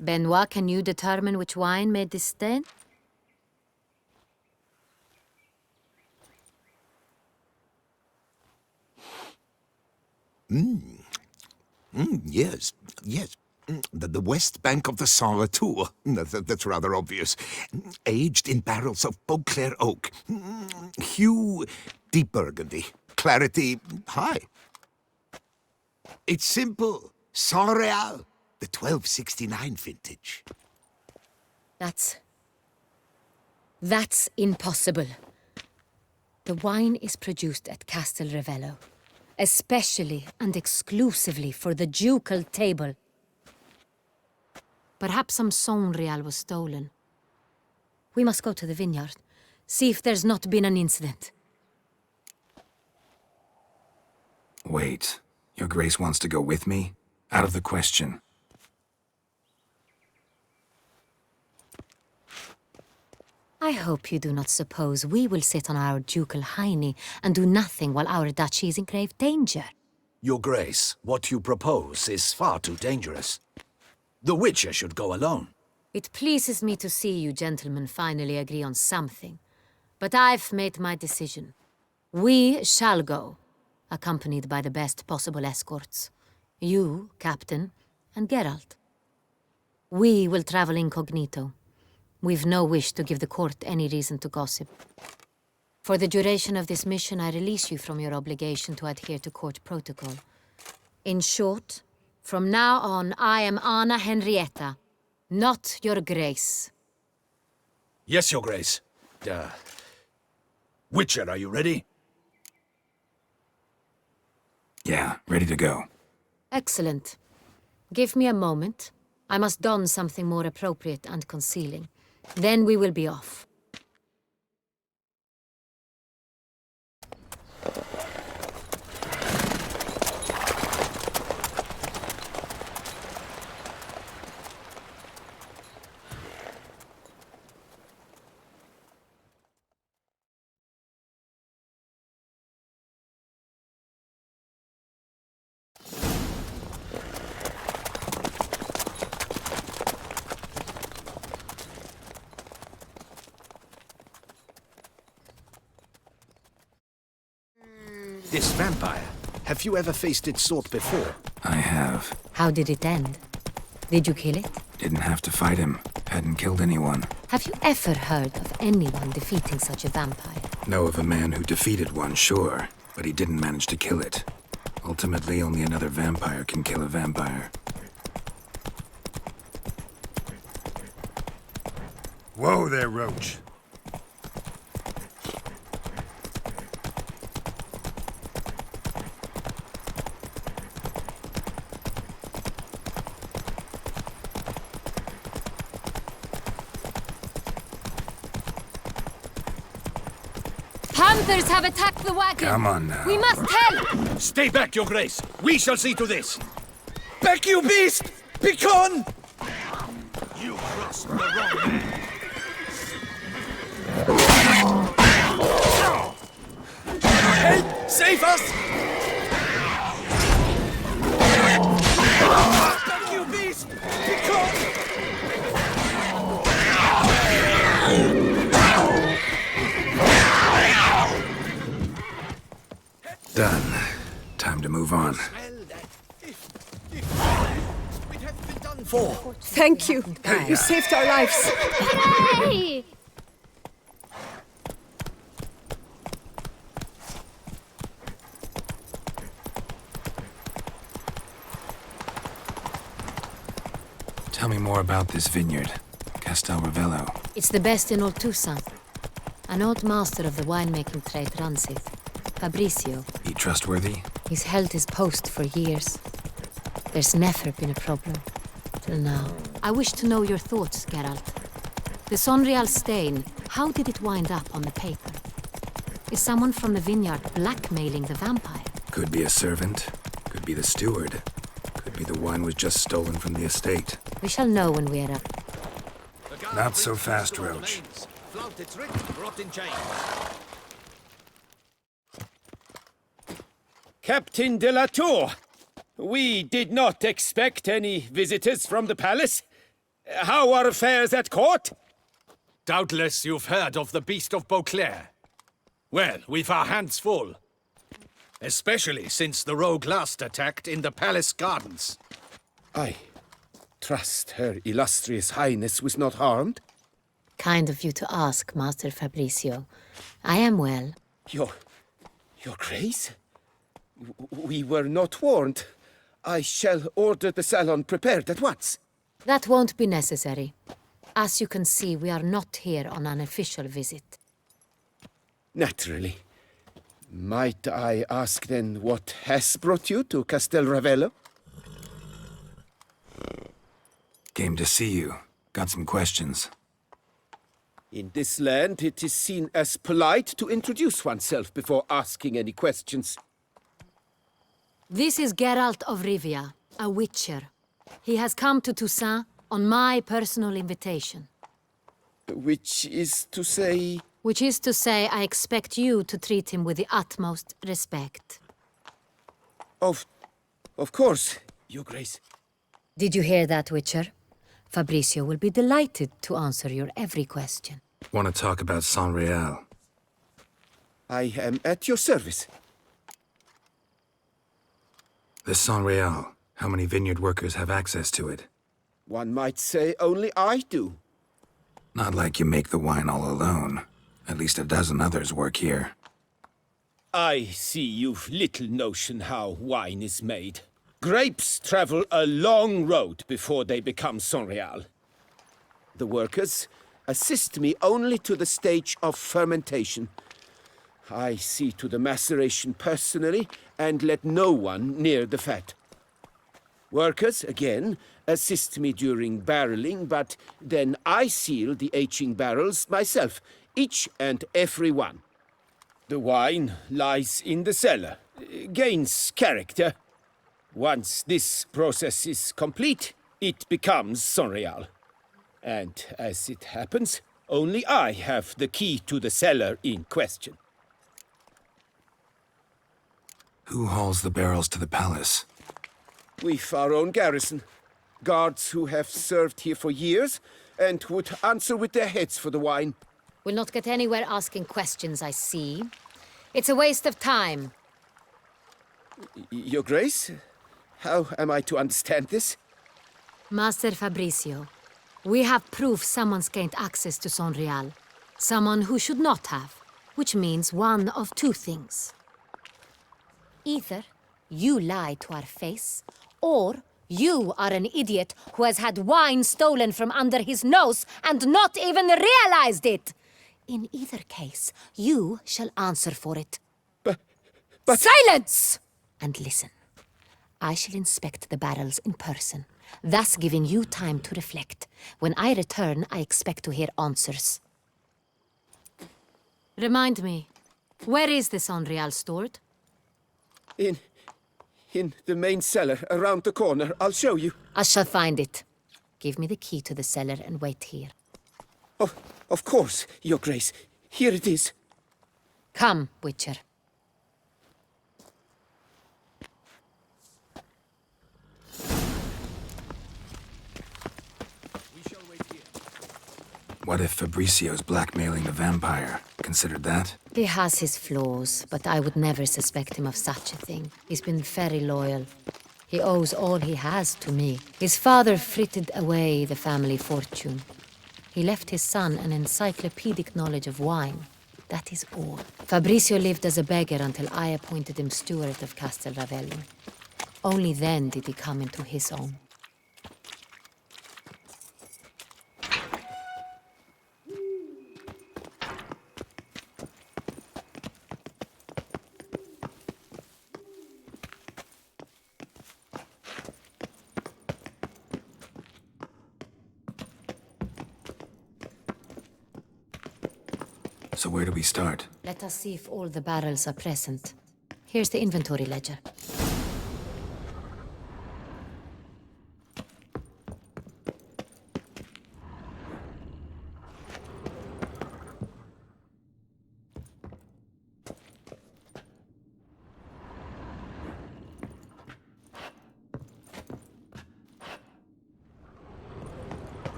Benoit, can you determine which wine made this stain? Yes, yes. The west bank of the Saar Tour. That's rather obvious. Aged in barrels of Beauclair oak. Hue, deep burgundy. Clarity, high. It's simple. Saint Real, the 1269 vintage. That's impossible. The wine is produced at Castel Ravello, especially and exclusively for the ducal table. Perhaps some Saint Real was stolen. We must go to the vineyard, see if there's not been an incident. Wait. Your Grace wants to go with me? Out of the question. I hope you do not suppose we will sit on our ducal hiney and do nothing while our duchy is in grave danger. Your Grace, what you propose is far too dangerous. The Witcher should go alone. It pleases me to see you gentlemen finally agree on something. But I've made my decision. We shall go, accompanied by the best possible escorts. You, Captain, and Geralt. We will travel incognito. We've no wish to give the court any reason to gossip. For the duration of this mission, I release you from your obligation to adhere to court protocol. In short, from now on, I am Anna Henrietta, not your Grace. Yes, Your Grace. Witcher, are you ready? Yeah, ready to go. Excellent. Give me a moment. I must don something more appropriate and concealing. Then we will be off. This vampire. Have you ever faced its sort before? I have. How did it end? Did you kill it? Didn't have to fight him. Hadn't killed anyone. Have you ever heard of anyone defeating such a vampire? Know of a man who defeated one, sure, but he didn't manage to kill it. Ultimately, only another vampire can kill a vampire. Whoa there, Roach. Panthers have attacked the wagon! Come on now. We must help! Stay back, Your Grace. We shall see to this. Back, you beast! Begone! You crossed the wrong man. Help! Save us! Back, you beast! Begone! Done. Time to move on. Thank you. You saved our lives. Hooray! Tell me more about this vineyard. Castel Ravello. It's the best in all Toussaint. An old master of the winemaking trade runs it. Fabricio. He trustworthy? He's held his post for years. There's never been a problem. Till now. I wish to know your thoughts, Geralt. The Sonreal stain, how did it wind up on the paper? Is someone from the vineyard blackmailing the vampire? Could be a servant. Could be the steward. Could be the wine was just stolen from the estate. We shall know when we are up. Not so fast, Roach. Flout its writ, brought in chains. Captain de la Tour, we did not expect any visitors from the palace. How are affairs at court? Doubtless you've heard of the Beast of Beauclair. Well, we've our hands full. Especially since the rogue last attacked in the palace gardens. I trust Her Illustrious Highness was not harmed? Kind of you to ask, Master Fabricio. I am well. Your Grace? We were not warned. I shall order the salon prepared at once. That won't be necessary. As you can see, we are not here on an official visit. Naturally. Might I ask then what has brought you to Castel Ravello? Came to see you. Got some questions. In this land, it is seen as polite to introduce oneself before asking any questions. This is Geralt of Rivia, a witcher. He has come to Toussaint on my personal invitation. Which is to say... Which is to say, I expect you to treat him with the utmost respect. Of course, Your Grace. Did you hear that, Witcher? Fabricio will be delighted to answer your every question. Want to talk about Sonreal? I am at your service. This Sonreal, how many vineyard workers have access to it? One might say only I do. Not like you make the wine all alone. At least a dozen others work here. I see you've little notion how wine is made. Grapes travel a long road before they become Sonreal. The workers assist me only to the stage of fermentation. I see to the maceration personally and let no one near the fat. Workers, again, assist me during barreling, but then I seal the aging barrels myself, each and every one. The wine lies in the cellar, gains character. Once this process is complete, it becomes Sonreal. And as it happens, only I have the key to the cellar in question. Who hauls the barrels to the palace? We've our own garrison. Guards who have served here for years and would answer with their heads for the wine. We'll not get anywhere asking questions, I see. It's a waste of time. Your Grace? How am I to understand this? Master Fabricio, we have proof someone's gained access to Sonreal. Someone who should not have, which means one of two things. Either you lie to our face, or you are an idiot who has had wine stolen from under his nose and not even realized it. In either case, you shall answer for it. But... Silence! And listen. I shall inspect the barrels in person, thus giving you time to reflect. When I return, I expect to hear answers. Remind me, where is this Sonreal stored? In the main cellar, around the corner. I'll show you. I shall find it. Give me the key to the cellar and wait here. Oh, of course, Your Grace. Here it is. Come, Witcher. What if Fabricio's blackmailing the vampire? Considered that? He has his flaws, but I would never suspect him of such a thing. He's been very loyal. He owes all he has to me. His father frittered away the family fortune. He left his son an encyclopedic knowledge of wine. That is all. Fabricio lived as a beggar until I appointed him steward of Castel Ravello. Only then did he come into his own. So where do we start? Let us see if all the barrels are present. Here's the inventory ledger.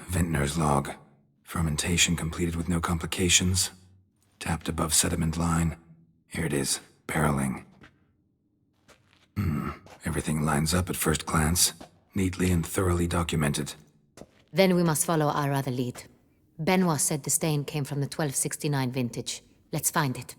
Vintner's log. Fermentation completed with no complications. Tapped above sediment line. Here it is. Barreling. Everything lines up at first glance. Neatly and thoroughly documented. Then we must follow our other lead. Benoit said the stain came from the 1269 vintage. Let's find it.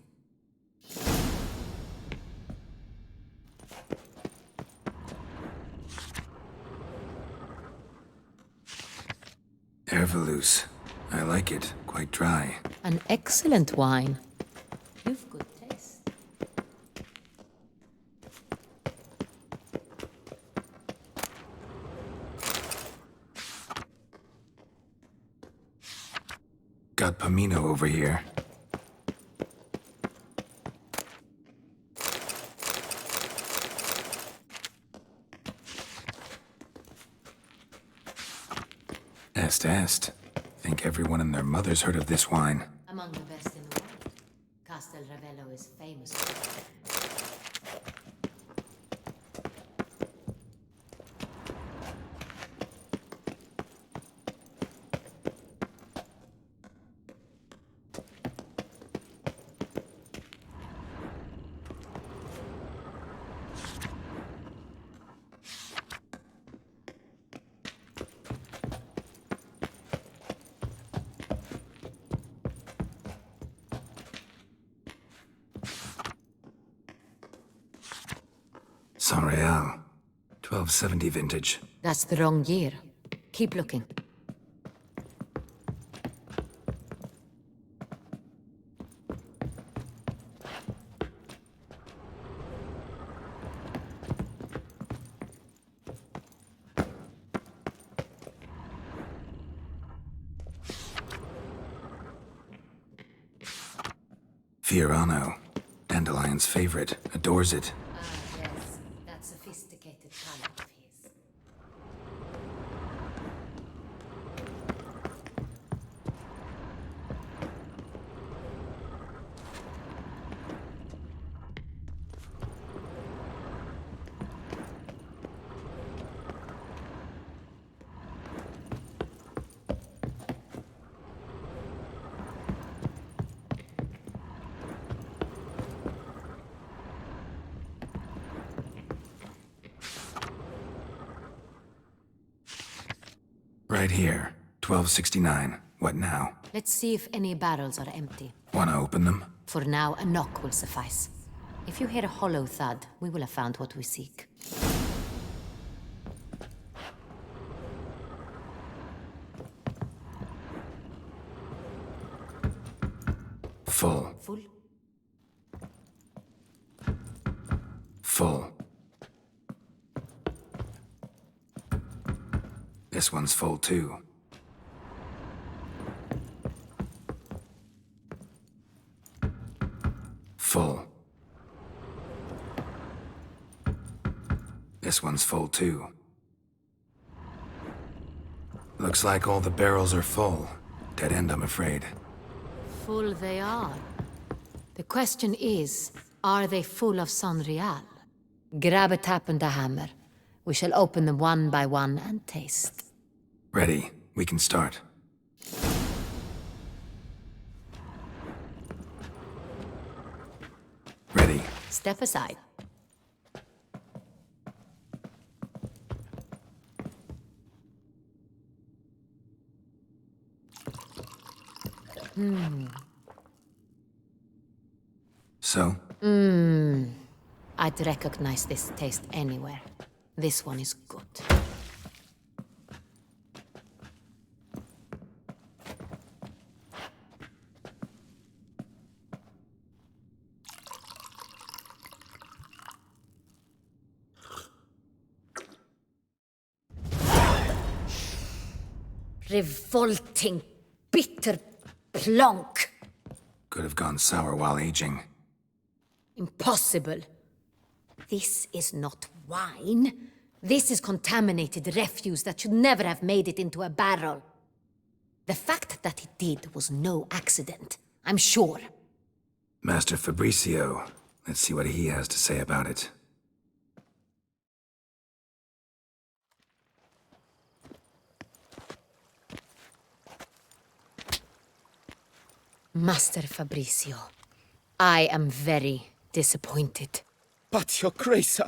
Herveloos. I like it. Quite dry. An excellent wine. You've good taste. Got Pomino over here. Est. Think everyone and their mother's heard of this wine. Among the best in the world. Castel Ravello is famous for it. Sonreal. 1270 vintage. That's the wrong year. Keep looking. Fiorano. Dandelion's favorite. Adores it. Yes. That sophisticated palate of his. Right here. 1269. What now? Let's see if any barrels are empty. Wanna open them? For now, a knock will suffice. If you hear a hollow thud, we will have found what we seek. Full. Full? Full. This one's full too. Full. This one's full too. Looks like all the barrels are full. Dead end, I'm afraid. Full they are. The question is, are they full of Sonreal? Grab a tap and a hammer. We shall open them one by one and taste. Ready. We can start. Ready. Step aside. So? I'd recognize this taste anywhere. This one is good. Revolting, bitter plonk. Could have gone sour while aging. Impossible. This is not wine. This is contaminated refuse that should never have made it into a barrel. The fact that it did was no accident, I'm sure. Master Fabricio. Let's see what he has to say about it. Master Fabricio, I am very disappointed. But, Your Grace,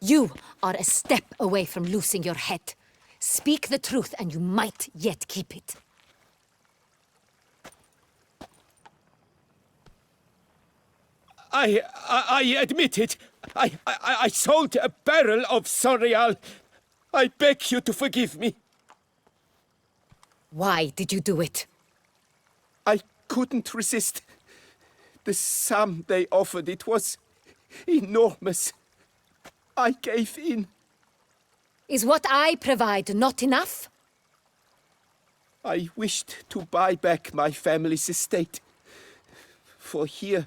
You are a step away from losing your head. Speak the truth and you might yet keep it. I admit it. I sold a barrel of Sonreal. I beg you to forgive me. Why did you do it? I couldn't resist. The sum they offered, it was enormous. I gave in. Is what I provide not enough? I wished to buy back my family's estate. For here,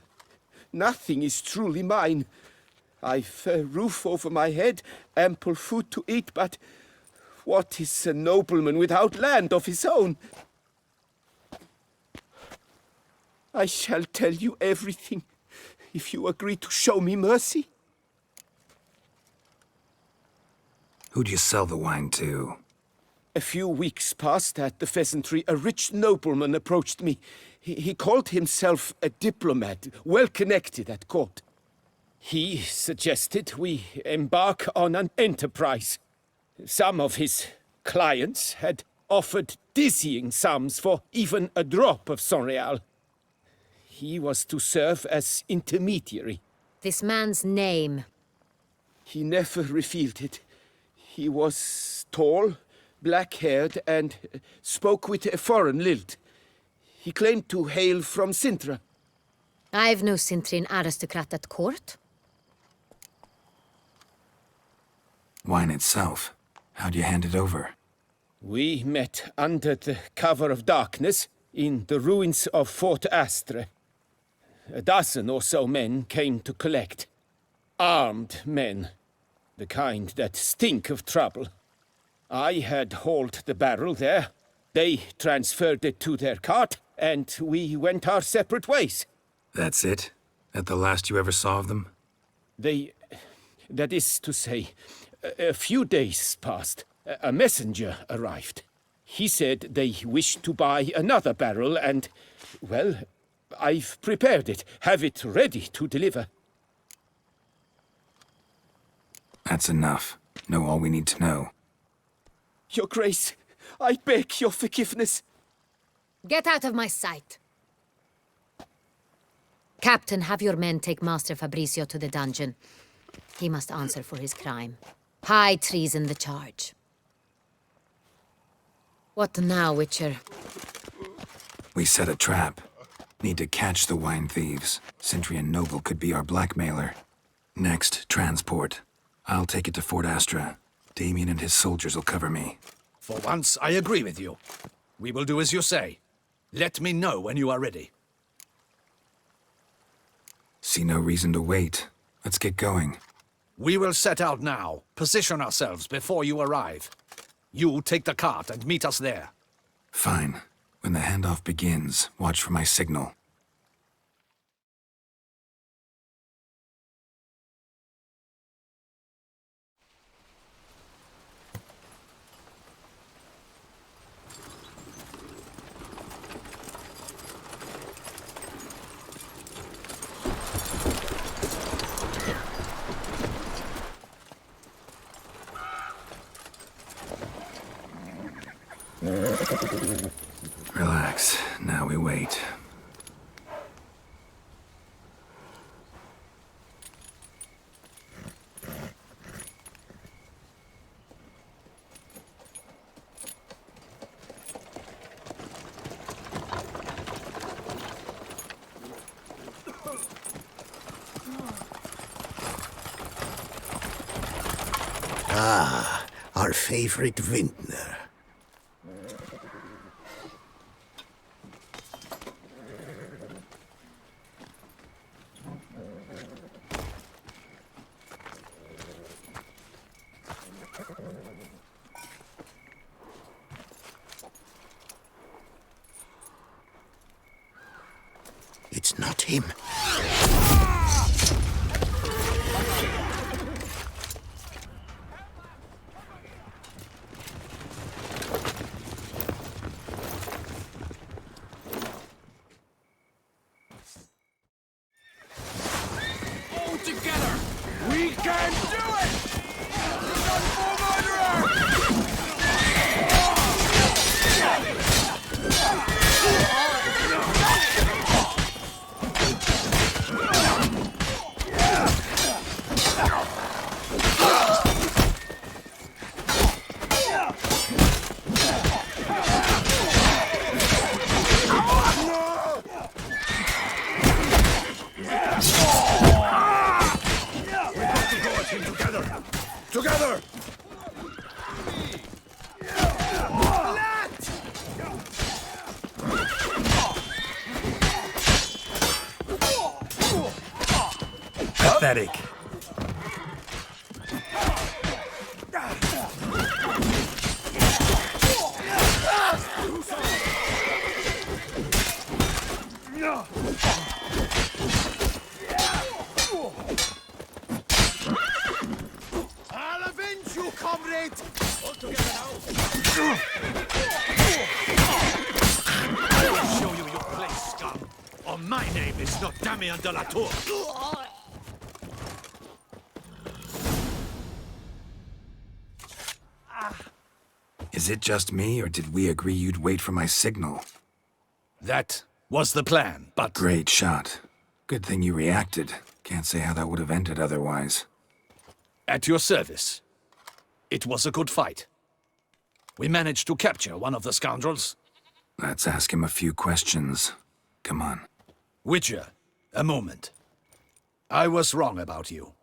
nothing is truly mine. I've a roof over my head, ample food to eat, but what is a nobleman without land of his own? I shall tell you everything, if you agree to show me mercy. Who'd you sell the wine to? A few weeks past at the Pheasantry, a rich nobleman approached me. He called himself a diplomat, well connected at court. He suggested we embark on an enterprise. Some of his clients had offered dizzying sums for even a drop of Sonreal. He was to serve as intermediary. This man's name? He never revealed it. He was tall, black-haired, and spoke with a foreign lilt. He claimed to hail from Sintra. I've no Sintrin aristocrat at court. Wine itself. How'd you hand it over? We met under the cover of darkness in the ruins of Fort Astre. A dozen or so men came to collect. Armed men. The kind that stink of trouble. I had hauled the barrel there. They transferred it to their cart, and we went our separate ways. That's it? That the last you ever saw of them? That is to say, a few days passed. A messenger arrived. He said they wished to buy another barrel and, well, I've prepared it, have it ready to deliver. That's enough. Know all we need to know. Your Grace, I beg your forgiveness. Get out of my sight. Captain, have your men take Master Fabrizio to the dungeon. He must answer for his crime. High treason the charge. What now, Witcher? We set a trap. Need to catch the wine thieves. Sentry and Noble could be our blackmailer. Next, transport. I'll take it to Fort Astra. Damien and his soldiers will cover me. For once, I agree with you. We will do as you say. Let me know when you are ready. See no reason to wait. Let's get going. We will set out now. Position ourselves before you arrive. You take the cart and meet us there. Fine. When the handoff begins, watch for my signal. Relax. Now we wait. Ah, our favorite vintner. It's not him. All together! We can do it! Unstoppable murderer! Together! Pathetic. I'll avenge you, comrade! All together now! I will show you your place, scum! Or my name is not Damien de la Tour! Is it just me, or did we agree you'd wait for my signal? That was the plan, but... Great shot. Good thing you reacted. Can't say how that would have ended otherwise. At your service. It was a good fight. We managed to capture one of the scoundrels. Let's ask him a few questions. Come on. Witcher, a moment. I was wrong about you.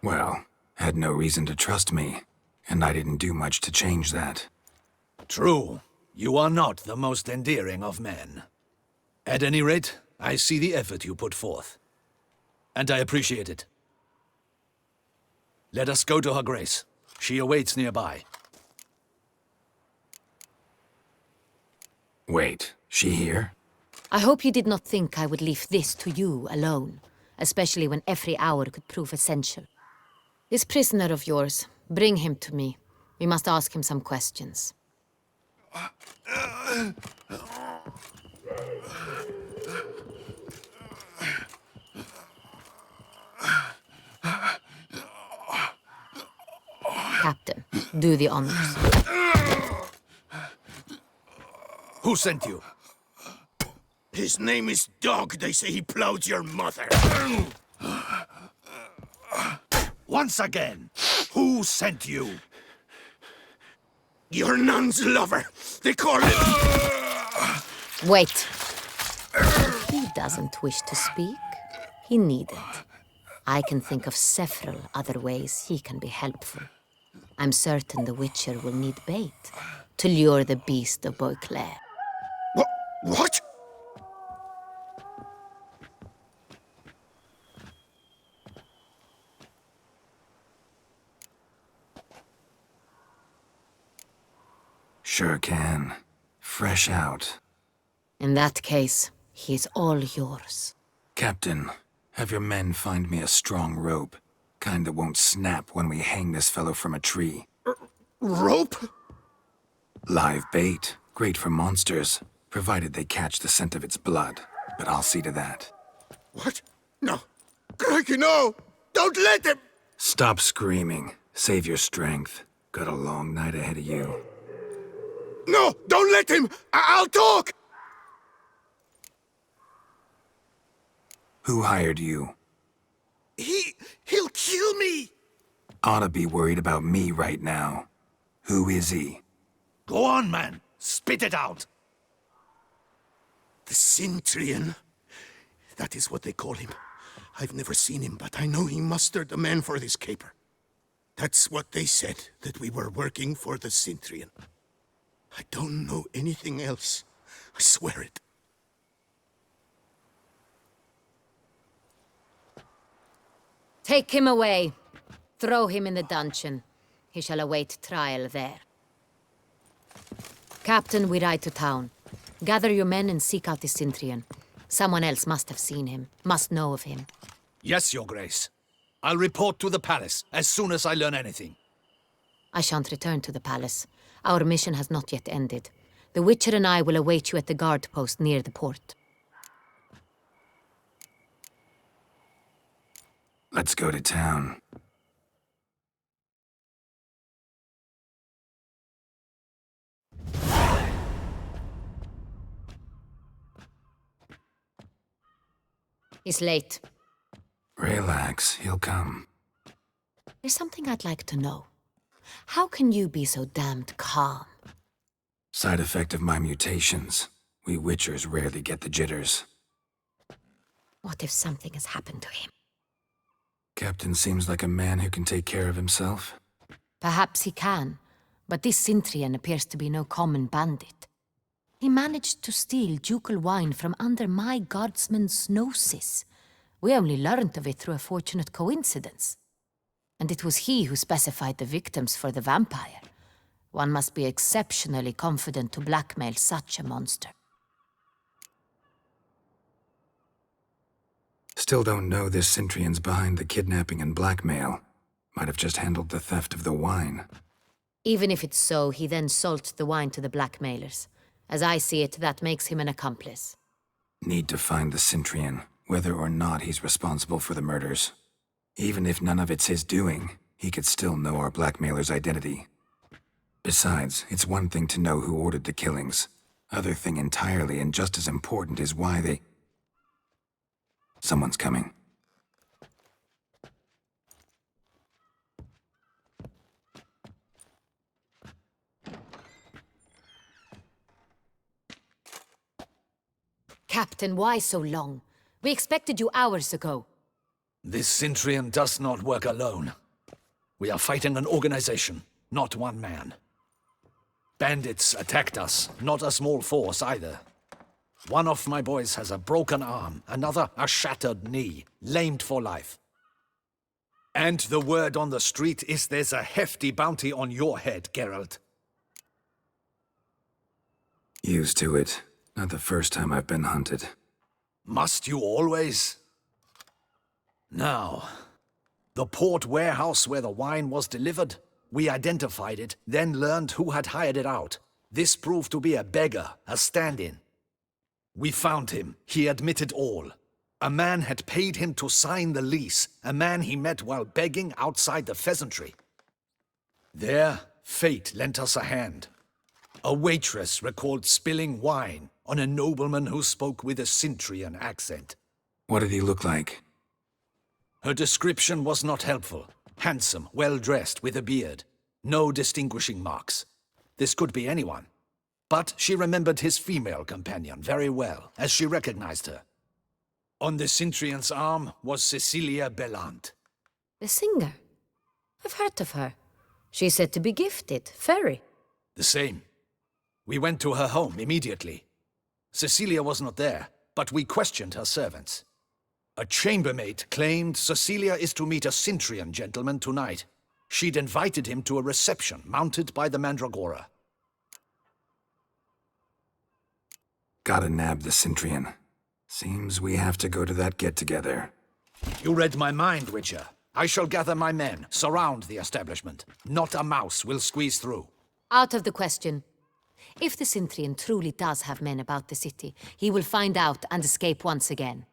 Well, had no reason to trust me, and I didn't do much to change that. True. You are not the most endearing of men. At any rate, I see the effort you put forth. And I appreciate it. Let us go to her grace. She awaits nearby. Wait, she here? I hope you did not think I would leave this to you alone, especially when every hour could prove essential. This prisoner of yours, bring him to me. We must ask him some questions. Captain, do the honors. Who sent you? His name is Dog. They say he plowed your mother. Once again, who sent you? Your nun's lover. They call him... Wait. If he doesn't wish to speak, he needn't. I can think of several other ways he can be helpful. I'm certain the Witcher will need bait to lure the beast of Beauclair. What? Sure can. Fresh out. In that case, he's all yours. Captain, have your men find me a strong rope. Kind that won't snap when we hang this fellow from a tree. Rope? Live bait. Great for monsters, provided they catch the scent of its blood. But I'll see to that. What? No. Crikey, no! Don't let him! Stop screaming. Save your strength. Got a long night ahead of you. No! Don't let him! I'll talk! Who hired you? He'll kill me! Ought to be worried about me right now. Who is he? Go on, man. Spit it out. The Cintrian. That is what they call him. I've never seen him, but I know he mustered a man for this caper. That's what they said, that we were working for the Cintrian. I don't know anything else. I swear it. Take him away. Throw him in the dungeon. He shall await trial there. Captain, we ride to town. Gather your men and seek out the Cintrian. Someone else must have seen him, must know of him. Yes, Your Grace. I'll report to the palace as soon as I learn anything. I shan't return to the palace. Our mission has not yet ended. The Witcher and I will await you at the guard post near the port. Let's go to town. He's late. Relax, he'll come. There's something I'd like to know. How can you be so damned calm? Side effect of my mutations. We Witchers rarely get the jitters. What if something has happened to him? Captain seems like a man who can take care of himself. Perhaps he can, but this Cintrian appears to be no common bandit. He managed to steal ducal wine from under my guardsman's noses. We only learned of it through a fortunate coincidence. And it was he who specified the victims for the vampire. One must be exceptionally confident to blackmail such a monster. Still don't know this Cintrian's behind the kidnapping and blackmail. Might have just handled the theft of the wine. Even if it's so, he then sold the wine to the blackmailers. As I see it, that makes him an accomplice. Need to find the Cintrian, whether or not he's responsible for the murders. Even if none of it's his doing, he could still know our blackmailer's identity. Besides, it's one thing to know who ordered the killings. Other thing entirely, and just as important, is why they... Someone's coming. Captain, why so long? We expected you hours ago. This Cintrian does not work alone. We are fighting an organization, not one man. Bandits attacked us, not a small force either. One of my boys has a broken arm, another a shattered knee, lamed for life. And the word on the street is there's a hefty bounty on your head, Geralt. Used to it. Not the first time I've been hunted. Must you always? Now, the port warehouse where the wine was delivered, we identified it, then learned who had hired it out. This proved to be a beggar, a stand-in. We found him. He admitted all. A man had paid him to sign the lease, a man he met while begging outside the pheasantry. There, fate lent us a hand. A waitress recalled spilling wine on a nobleman who spoke with a Cintrian accent. What did he look like? Her description was not helpful. Handsome, well-dressed, with a beard. No distinguishing marks. This could be anyone. But she remembered his female companion very well, as she recognized her. On the Cintrian's arm was Cecilia Bellant. The singer? I've heard of her. She's said to be gifted, very. The same. We went to her home immediately. Cecilia was not there, but we questioned her servants. A chambermaid claimed Cecilia is to meet a Cintrian gentleman tonight. She'd invited him to a reception mounted by the Mandragora. Gotta nab the Cintrian. Seems we have to go to that get-together. You read my mind, Witcher. I shall gather my men, surround the establishment. Not a mouse will squeeze through. Out of the question. If the Cintrian truly does have men about the city, he will find out and escape once again.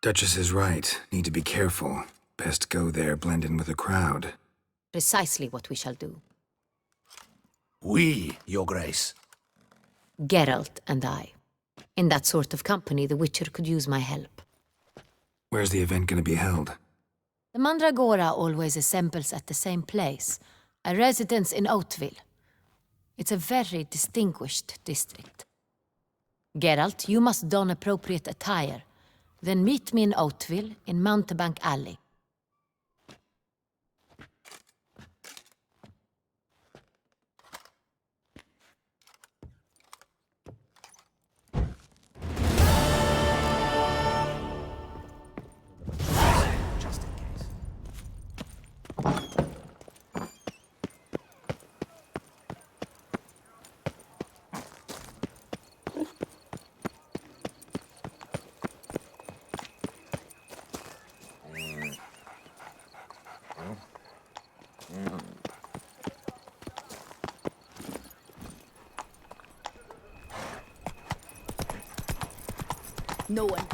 Duchess is right. Need to be careful. Best go there, blend in with the crowd. Precisely what we shall do. We, Your Grace. Geralt and I. In that sort of company, the Witcher could use my help. Where's the event gonna be held? The Mandragora always assembles at the same place, a residence in Oatville. It's a very distinguished district. Geralt, you must don appropriate attire. Then meet me in Oatville, in Mountebank Alley. Just in case. No one.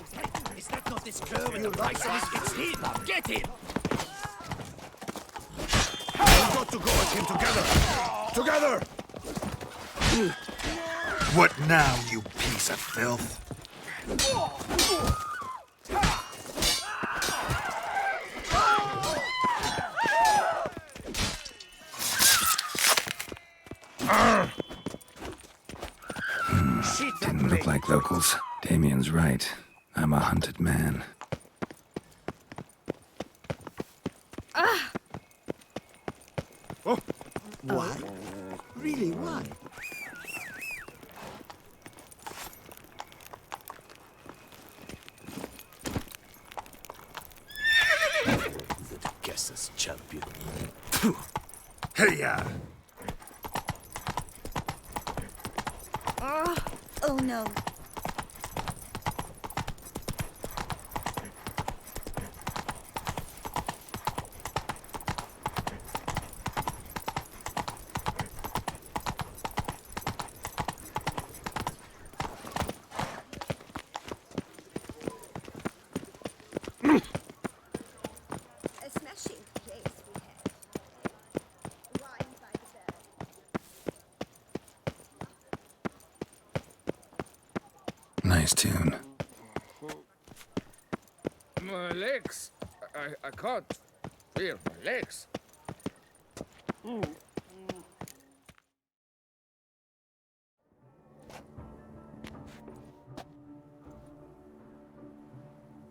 Is that not this curve in the right side? It's him! Get him! We've got to go at him together! Together! What now, you piece of filth? Didn't look like locals. Damien's right. I'm a hunted man. Why? Really, why? The guesser's champion. Hey-ya! Oh no. A smashing place we have. Wine by the bed. Nice tune. My legs. I can't feel my legs.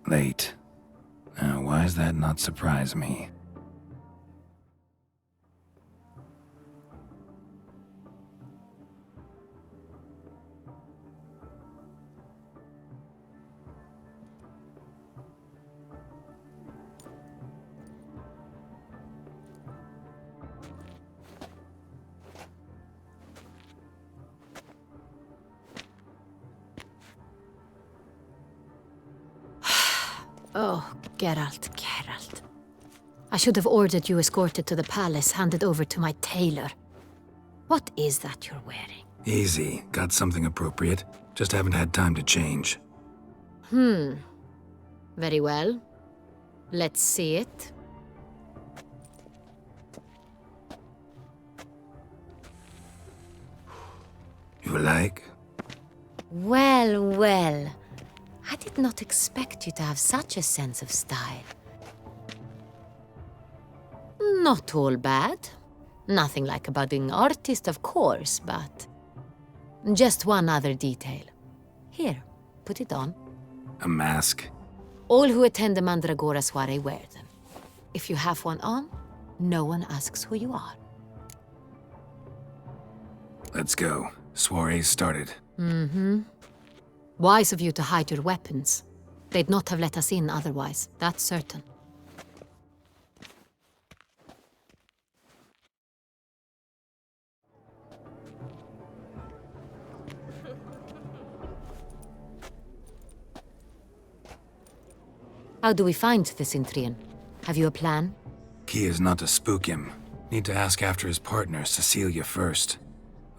Late. Now, why does that not surprise me? Oh, Geralt, Geralt. I should have ordered you escorted to the palace, handed over to my tailor. What is that you're wearing? Easy. Got something appropriate. Just haven't had time to change. Very well. Let's see it. like? Well, well. I did not expect you to have such a sense of style. Not all bad. Nothing like a budding artist, of course, but... Just one other detail. Here, put it on. A mask? All who attend the Mandragora soiree wear them. If you have one on, no one asks who you are. Let's go. Soiree's started. Mm-hmm. Wise of you to hide your weapons. They'd not have let us in otherwise, that's certain. How do we find the Cintrian? Have you a plan? Key is not to spook him. Need to ask after his partner, Cecilia, first.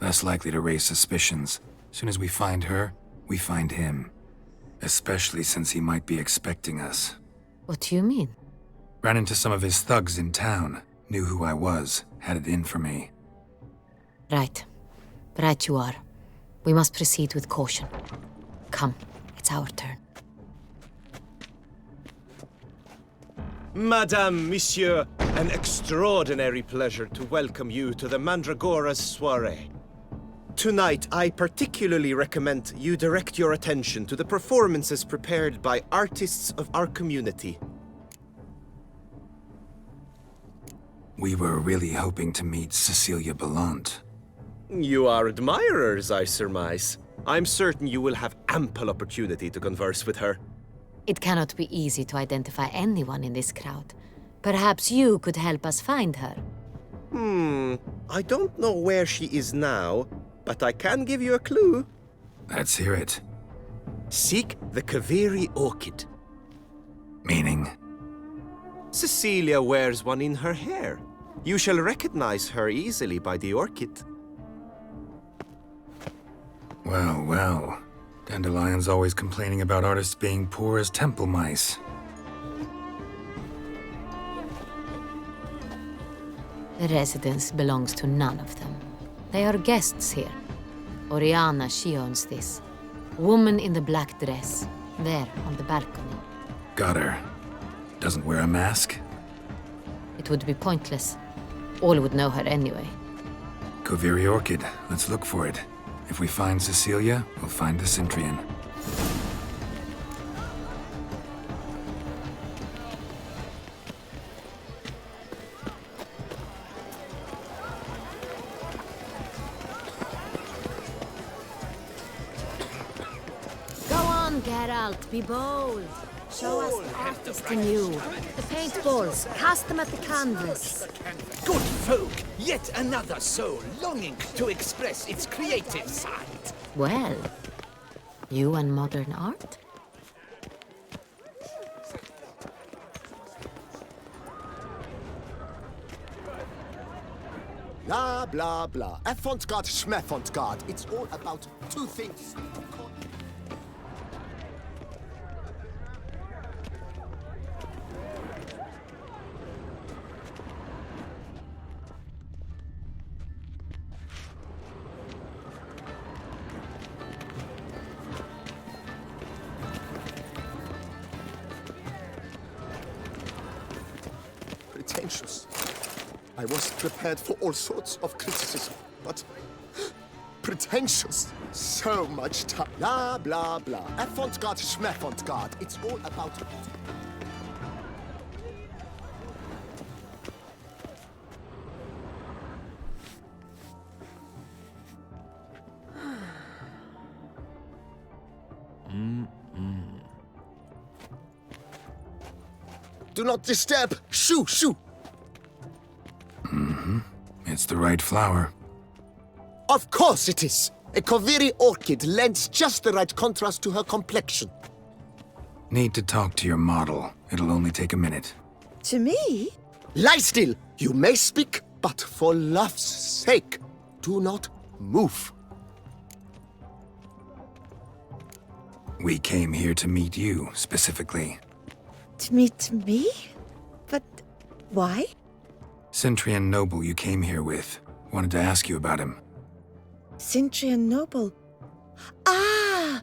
Less likely to raise suspicions. Soon as we find her, we find him. Especially since he might be expecting us. What do you mean? Ran into some of his thugs in town. Knew who I was. Had it in for me. Right. Right you are. We must proceed with caution. Come, it's our turn. Madame, Monsieur, an extraordinary pleasure to welcome you to the Mandragora's soiree. Tonight, I particularly recommend you direct your attention to the performances prepared by artists of our community. We were really hoping to meet Cecilia Belant. You are admirers, I surmise. I'm certain you will have ample opportunity to converse with her. It cannot be easy to identify anyone in this crowd. Perhaps you could help us find her. I don't know where she is now, but I can give you a clue. Let's hear it. Seek the Kaviri orchid. Meaning? Cecilia wears one in her hair. You shall recognize her easily by the orchid. Well, well. Dandelion's always complaining about artists being poor as temple mice. The residence belongs to none of them. They are guests here. Oriana, she owns this. Woman in the black dress. There, on the balcony. Got her. Doesn't wear a mask? It would be pointless. All would know her anyway. Kaviri Orchid. Let's look for it. If we find Cecilia, we'll find the Cintrian. Go on, Geralt, be bold. Show us the artist in you. The paintballs, cast them at the canvas. Good folk, yet another soul longing to express its creative side. Well, you and modern art? Blah, blah, blah. Avant-garde, schmeffant-garde. It's all about two things. Pretentious. I was prepared for all sorts of criticism, but pretentious. So much time. Blah, blah, blah. Avant-garde, schmeffant-garde. It's all about... Do not disturb! Shoo, shoo! It's the right flower. Of course it is! A Kaviri orchid lends just the right contrast to her complexion. Need to talk to your model. It'll only take a minute. To me? Lie still! You may speak, but for love's sake, do not move. We came here to meet you, specifically. To meet me? But why? Cintrian noble you came here with. Wanted to ask you about him. Cintrian noble. Ah!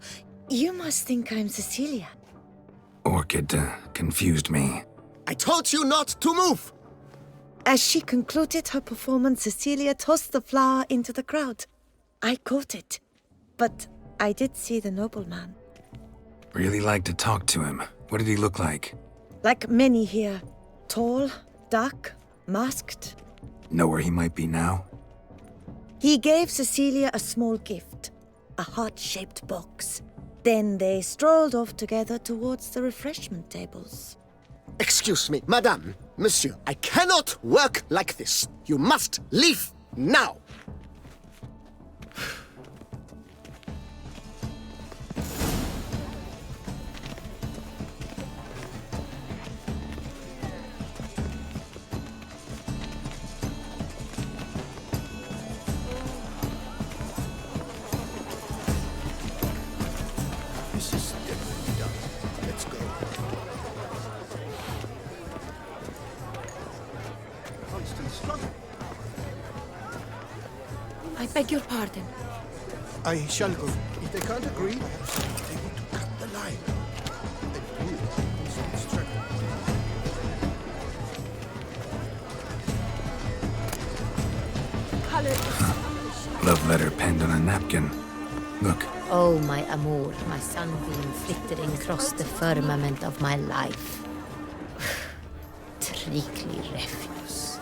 You must think I'm Cecilia. Orchid confused me. I told you not to move! As she concluded her performance, Cecilia tossed the flower into the crowd. I caught it, but I did see the nobleman. Really like to talk to him. What did he look like? Like many here. Tall, dark, masked. Know where he might be now? He gave Cecilia a small gift, a heart-shaped box. Then they strolled off together towards the refreshment tables. Excuse me, madame, monsieur, I cannot work like this. You must leave now. This is definitely done. Let's go. Constant struggle. I beg your pardon. I shall go. If they can't agree, perhaps they want to cut the line. They will. Constant struggle. Love letter penned on a napkin. Look, Oh, my amour, my sunbeam flittering across the firmament of my life. Treacly refuse.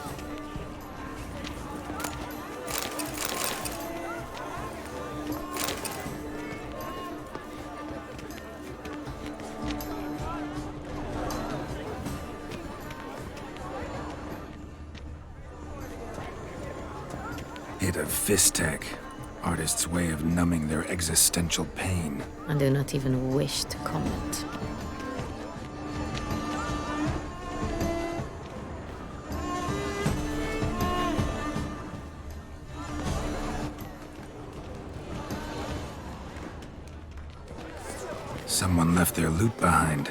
hit of Fistech. Artist's way of numbing their existential pain. I do not even wish to comment. Someone left their loot behind.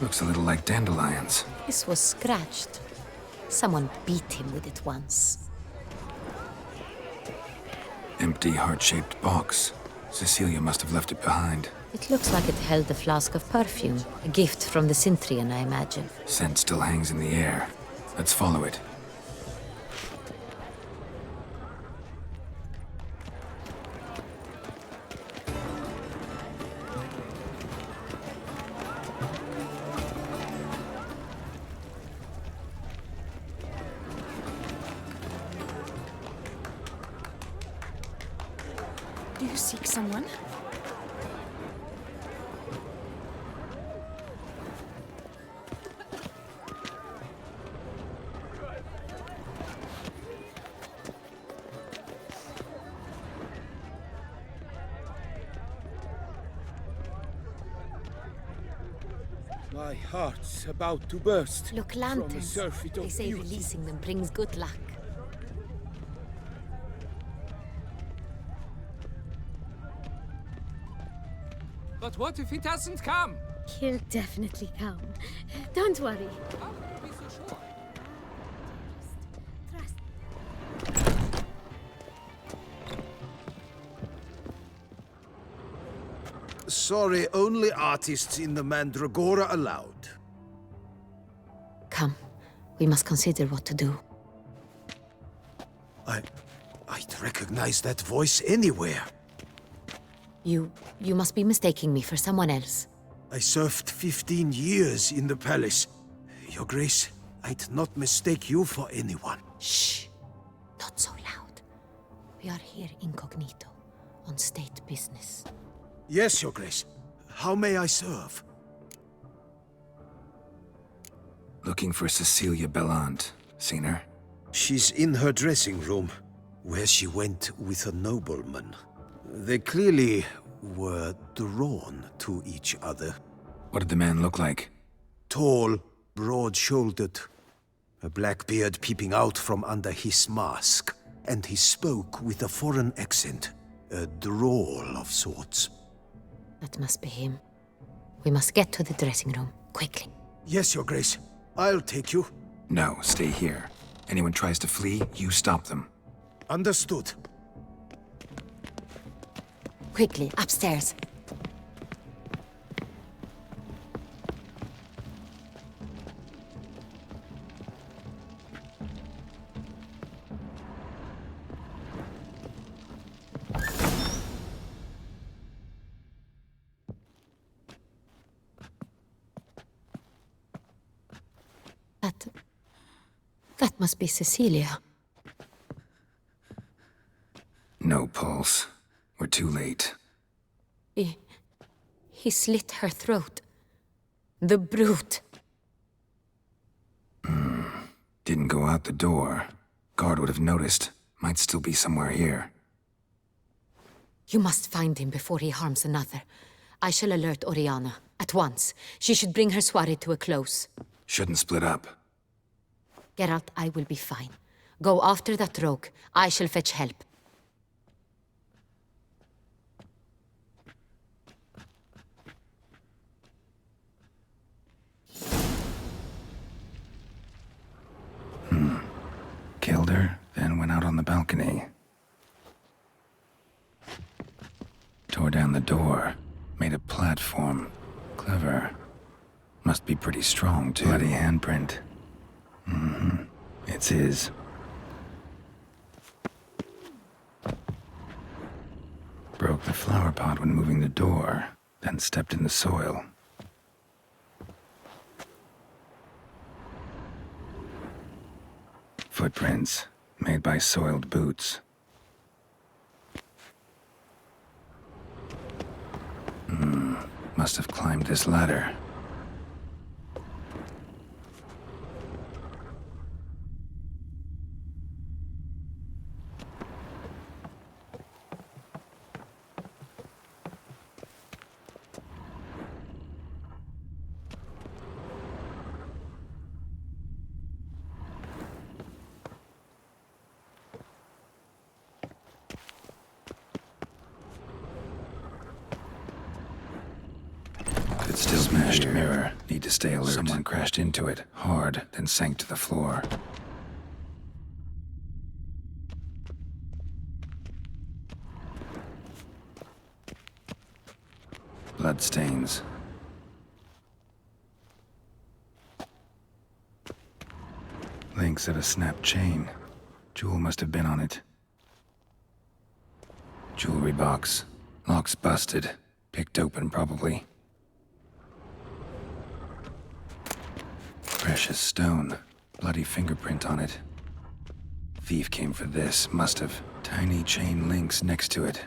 Looks a little like dandelions. This was scratched. Someone beat him with it once. Empty heart-shaped box. Cecilia must have left it behind. It looks like it held a flask of perfume. A gift from the Cintrian, I imagine. Scent still hangs in the air. Let's follow it. Do you seek someone? My heart's about to burst. Look, from a lanterns. surfeit They of say beauty. releasing them brings good luck. But what if he doesn't come? He'll definitely come. Don't worry. Sorry, only artists in the Mandragora allowed. Come, we must consider what to do. I'd recognize that voice anywhere. You must be mistaking me for someone else. I served 15 years in the palace. Your Grace, I'd not mistake you for anyone. Shh! Not so loud. We are here incognito, on state business. Yes, Your Grace. How may I serve? Looking for Cecilia Bellant. Seen her? She's in her dressing room, where she went with a nobleman. They clearly were drawn to each other. What did the man look like? Tall, broad-shouldered, a black beard peeping out from under his mask, and he spoke with a foreign accent, a drawl of sorts. That must be him. We must get to the dressing room, quickly. Yes, Your Grace. I'll take you. No, stay here. Anyone tries to flee, you stop them. Understood. Quickly, upstairs. That must be Cecilia. No pulse. We're too late. He slit her throat. The brute. Didn't go out the door. Guard would have noticed. Might still be somewhere here. You must find him before he harms another. I shall alert Oriana. At once. She should bring her soirée to a close. Shouldn't split up. Geralt, I will be fine. Go after that rogue. I shall fetch help. Killed her, then went out on the balcony. Tore down the door. Made a platform. Clever. Must be pretty strong, too. Bloody handprint. It's his. Broke the flower pot when moving the door, then stepped in the soil. Footprints, made by soiled boots. Must have climbed this ladder. It's still smashed mirror. Need to stay alert. Someone crashed into it, hard, then sank to the floor. Bloodstains. Links of a snapped chain. Jewel must have been on it. Jewelry box. Lock's busted. Picked open, probably. Precious stone. Bloody fingerprint on it. Thief came for this, must have. Tiny chain links next to it.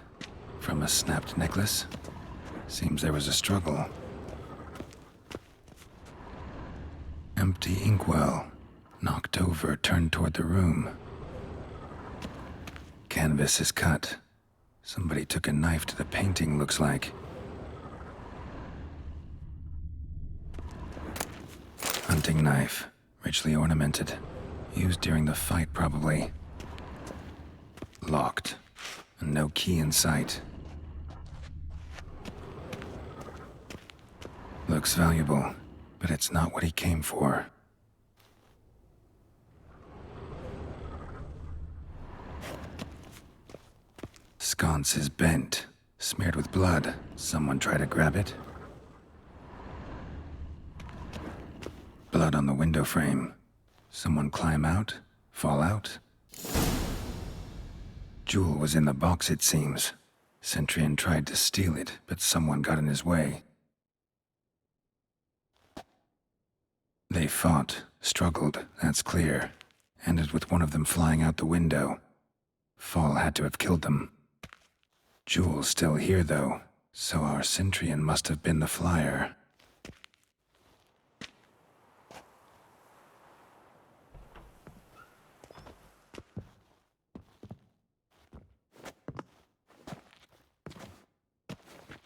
From a snapped necklace? Seems there was a struggle. Empty inkwell. Knocked over, turned toward the room. Canvas is cut. Somebody took a knife to the painting, looks like. Hunting knife, richly ornamented. Used during the fight, probably. Locked, and no key in sight. Looks valuable, but it's not what he came for. Sconce is bent, smeared with blood. Someone try to grab it? Blood on the window frame. Someone climb out? Fall out? Jewel was in the box, it seems. Centurion tried to steal it, but someone got in his way. They fought, struggled, that's clear. Ended with one of them flying out the window. Fall had to have killed them. Jewel's still here, though, so our Centurion must have been the flyer.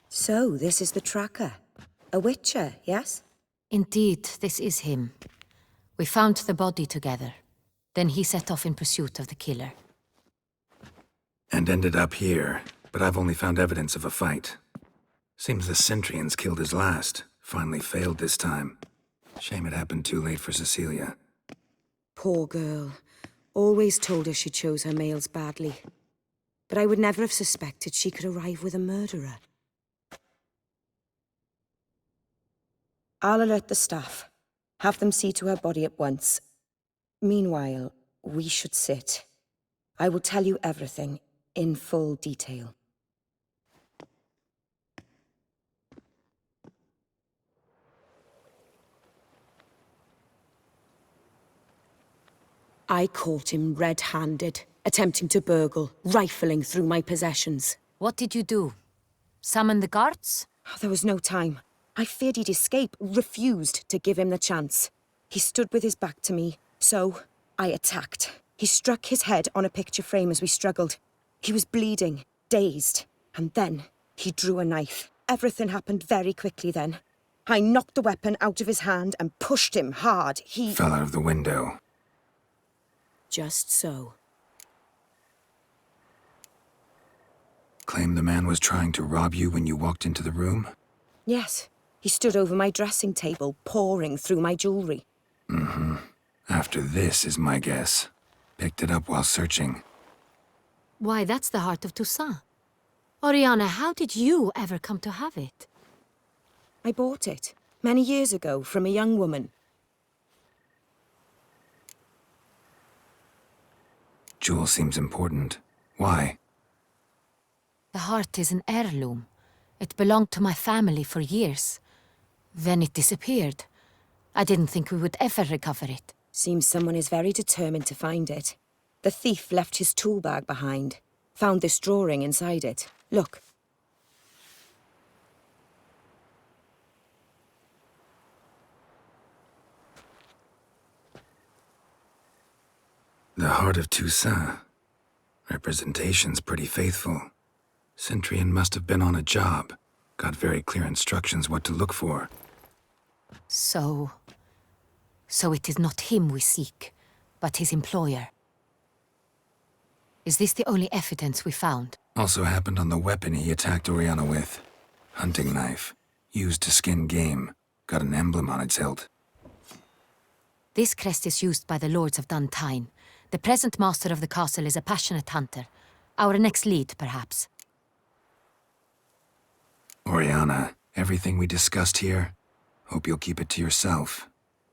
So, this is the tracker. A witcher, yes? Indeed, this is him. We found the body together. Then he set off in pursuit of the killer. And ended up here, but I've only found evidence of a fight. Seems the Centurions killed his last. Finally failed this time. Shame it happened too late for Cecilia. Poor girl. Always told her she chose her males badly. but I would never have suspected she could arrive with a murderer. I'll alert the staff. Have them see to her body at once. Meanwhile, we should sit. I will tell you everything, in full detail. I caught him red-handed, attempting to burgle, rifling through my possessions. What did you do? Summon the guards? There was no time. I feared he'd escape, refused to give him the chance. He stood with his back to me, so I attacked. He struck his head on a picture frame as we struggled. He was bleeding, dazed, and then he drew a knife. Everything happened very quickly then. I knocked the weapon out of his hand and pushed him hard. He fell out of the window. Just so. Claim the man was trying to rob you when you walked into the room? Yes. He stood over my dressing table, pouring through my jewelry. Mm-hmm. After this is my guess. Picked it up while searching. Why, that's the heart of Toussaint. Oriana, how did you ever come to have it? I bought it, many years ago, from a young woman. Jewel seems important. Why? The heart is an heirloom. It belonged to my family for years. Then it disappeared. I didn't think we would ever recover it. Seems someone is very determined to find it. The thief left his tool bag behind. Found this drawing inside it. Look. The heart of Toussaint. Representation's pretty faithful. Centurion must have been on a job. Got very clear instructions what to look for. So it is not him we seek, but his employer. Is this the only evidence we found? Also happened on the weapon he attacked Oriana with. Hunting knife. Used to skin game. Got an emblem on its hilt. This crest is used by the Lords of Duntine. The present master of the castle is a passionate hunter. Our next lead, perhaps. Oriana, everything we discussed here, hope you'll keep it to yourself.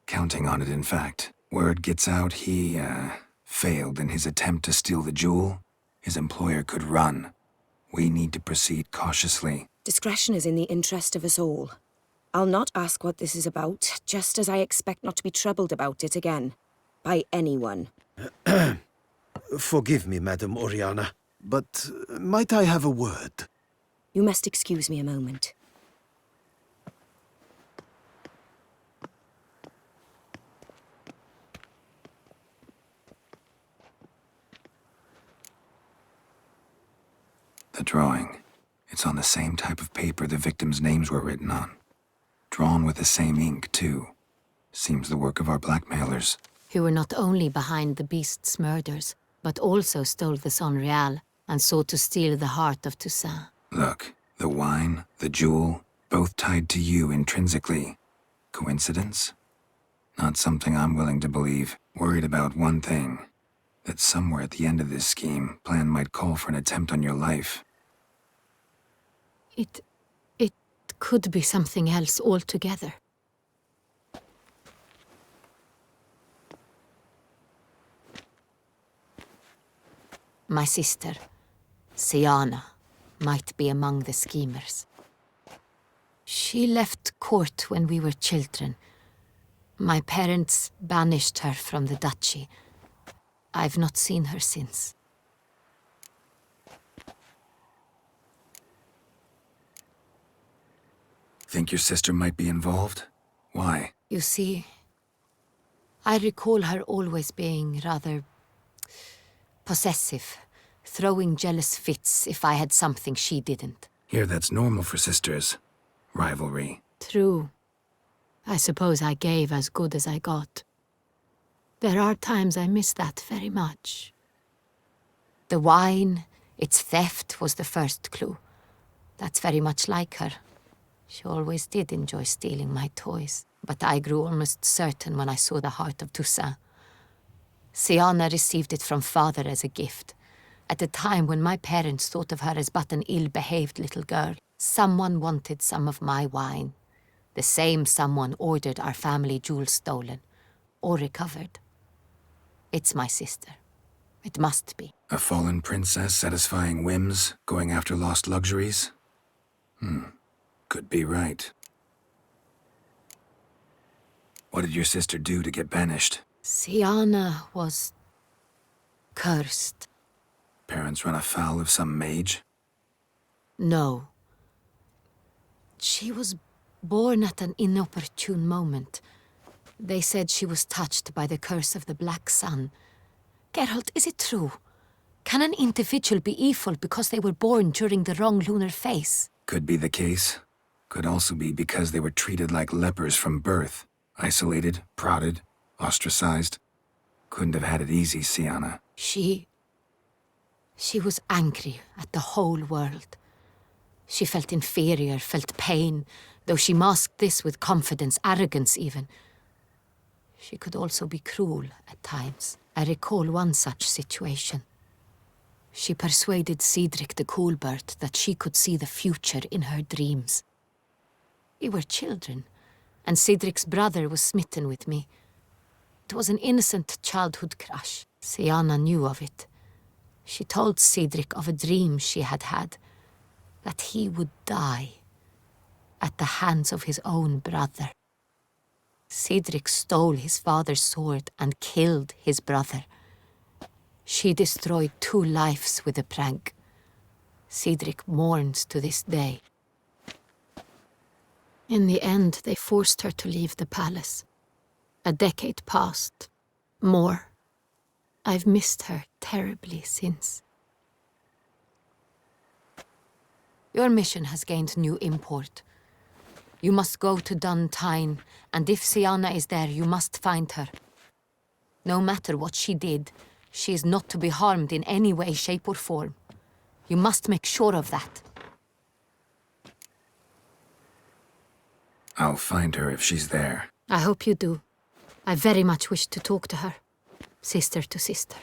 Counting on it, in fact. Word gets out he, failed in his attempt to steal the jewel. His employer could run. We need to proceed cautiously. Discretion is in the interest of us all. I'll not ask what this is about, just as I expect not to be troubled about it again. By anyone. Forgive me, Madam Oriana, but might I have a word? You must excuse me a moment. The drawing. It's on the same type of paper the victims' names were written on. Drawn with the same ink, too. Seems the work of our blackmailers. Who were not only behind the beast's murders, but also stole the Sonreal and sought to steal the heart of Toussaint. Look, the wine, the jewel, both tied to you intrinsically. Coincidence? Not something I'm willing to believe. Worried about one thing. That somewhere at the end of this scheme, plan might call for an attempt on your life. It could be something else altogether. My sister, Siana, might be among the schemers. She left court when we were children. My parents banished her from the duchy. I've not seen her since. Think your sister might be involved? Why? You see, I recall her always being rather possessive, throwing jealous fits if I had something she didn't. Here, that's normal for sisters. Rivalry. True. I suppose I gave as good as I got. There are times I miss that very much. The wine, its theft, was the first clue. That's very much like her. She always did enjoy stealing my toys, but I grew almost certain when I saw the heart of Toussaint. Siana received it from father as a gift, At a time when my parents thought of her as but an ill-behaved little girl, someone wanted some of my wine. The same someone ordered our family jewels stolen, or recovered. It's my sister. It must be. A fallen princess satisfying whims, going after lost luxuries? Could be right. What did your sister do to get banished? Siana was cursed. Parents run afoul of some mage? No. She was born at an inopportune moment. They said she was touched by the curse of the Black Sun. Geralt, is it true? Can an individual be evil because they were born during the wrong lunar phase? Could be the case. Could also be because they were treated like lepers from birth. Isolated, prodded, ostracized. Couldn't have had it easy, Siana. She was angry at the whole world. She felt inferior, felt pain, though she masked this with confidence, arrogance even. She could also be cruel at times. I recall one such situation. She persuaded Cedric the Coolbird that she could see the future in her dreams. We were children, and Cedric's brother was smitten with me. It was an innocent childhood crush. Siana knew of it. She told Cedric of a dream she had had, that he would die at the hands of his own brother. Cedric stole his father's sword and killed his brother. She destroyed 2 lives with a prank. Cedric mourns to this day. In the end, they forced her to leave the palace. A decade passed. More. I've missed her terribly since. Your mission has gained new import. You must go to Dun Tine, and if Siana is there, you must find her. No matter what she did, she is not to be harmed in any way, shape, or form. You must make sure of that. I'll find her if she's there. I hope you do. I very much wish to talk to her. Sister to sister.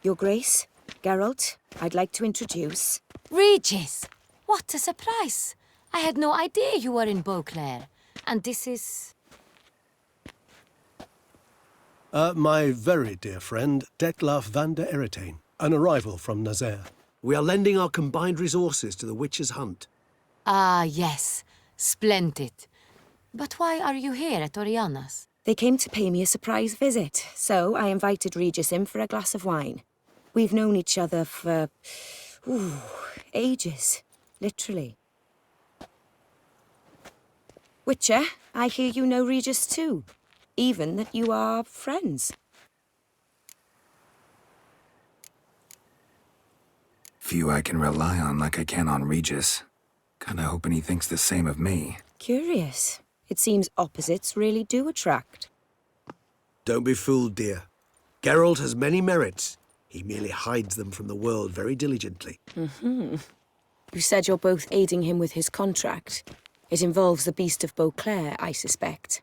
Your Grace, Geralt, I'd like to introduce... Regis! What a surprise! I had no idea you were in Beauclair. And this is... My very dear friend, Detlaf van der Eretain, an arrival from Nazaire. We are lending our combined resources to the Witch's Hunt. Ah, yes. Splendid. But why are you here at Oriana's? They came to pay me a surprise visit, so I invited Regis in for a glass of wine. We've known each other for... ages. Literally. Witcher, I hear you know Regis too. Even that you are friends. Few I can rely on like I can on Regis. Kinda hoping he thinks the same of me. Curious. It seems opposites really do attract. Don't be fooled, dear. Geralt has many merits. He merely hides them from the world very diligently. You said you're both aiding him with his contract. It involves the Beast of Beauclair, I suspect.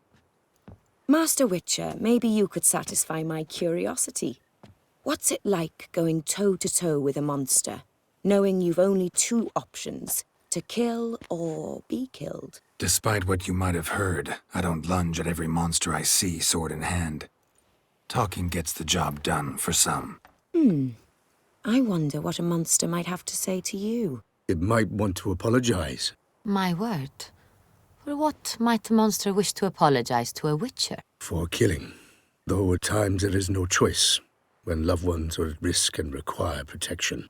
Master Witcher, maybe you could satisfy my curiosity. What's it like going toe-to-toe with a monster, knowing you've only 2 options, to kill or be killed? Despite what you might have heard, I don't lunge at every monster I see sword in hand. Talking gets the job done for some. I wonder what a monster might have to say to you. It might want to apologize. My word. For what might a monster wish to apologize to a witcher? For killing. Though at times there is no choice, when loved ones are at risk and require protection.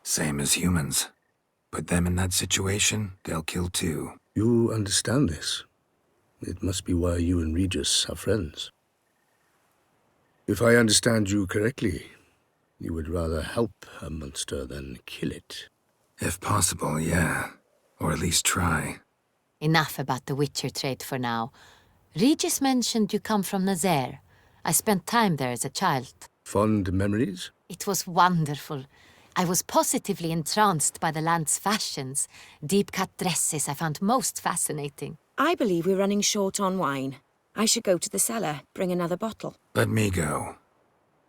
Same as humans. Put them in that situation, they'll kill too. You understand this. It must be why you and Regis are friends. If I understand you correctly, you would rather help a monster than kill it. If possible, yeah. Or at least try. Enough about the witcher trait for now. Regis mentioned you come from Nazaire. I spent time there as a child. Fond memories? It was wonderful. I was positively entranced by the land's fashions. Deep-cut dresses I found most fascinating. I believe we're running short on wine. I should go to the cellar, bring another bottle. Let me go.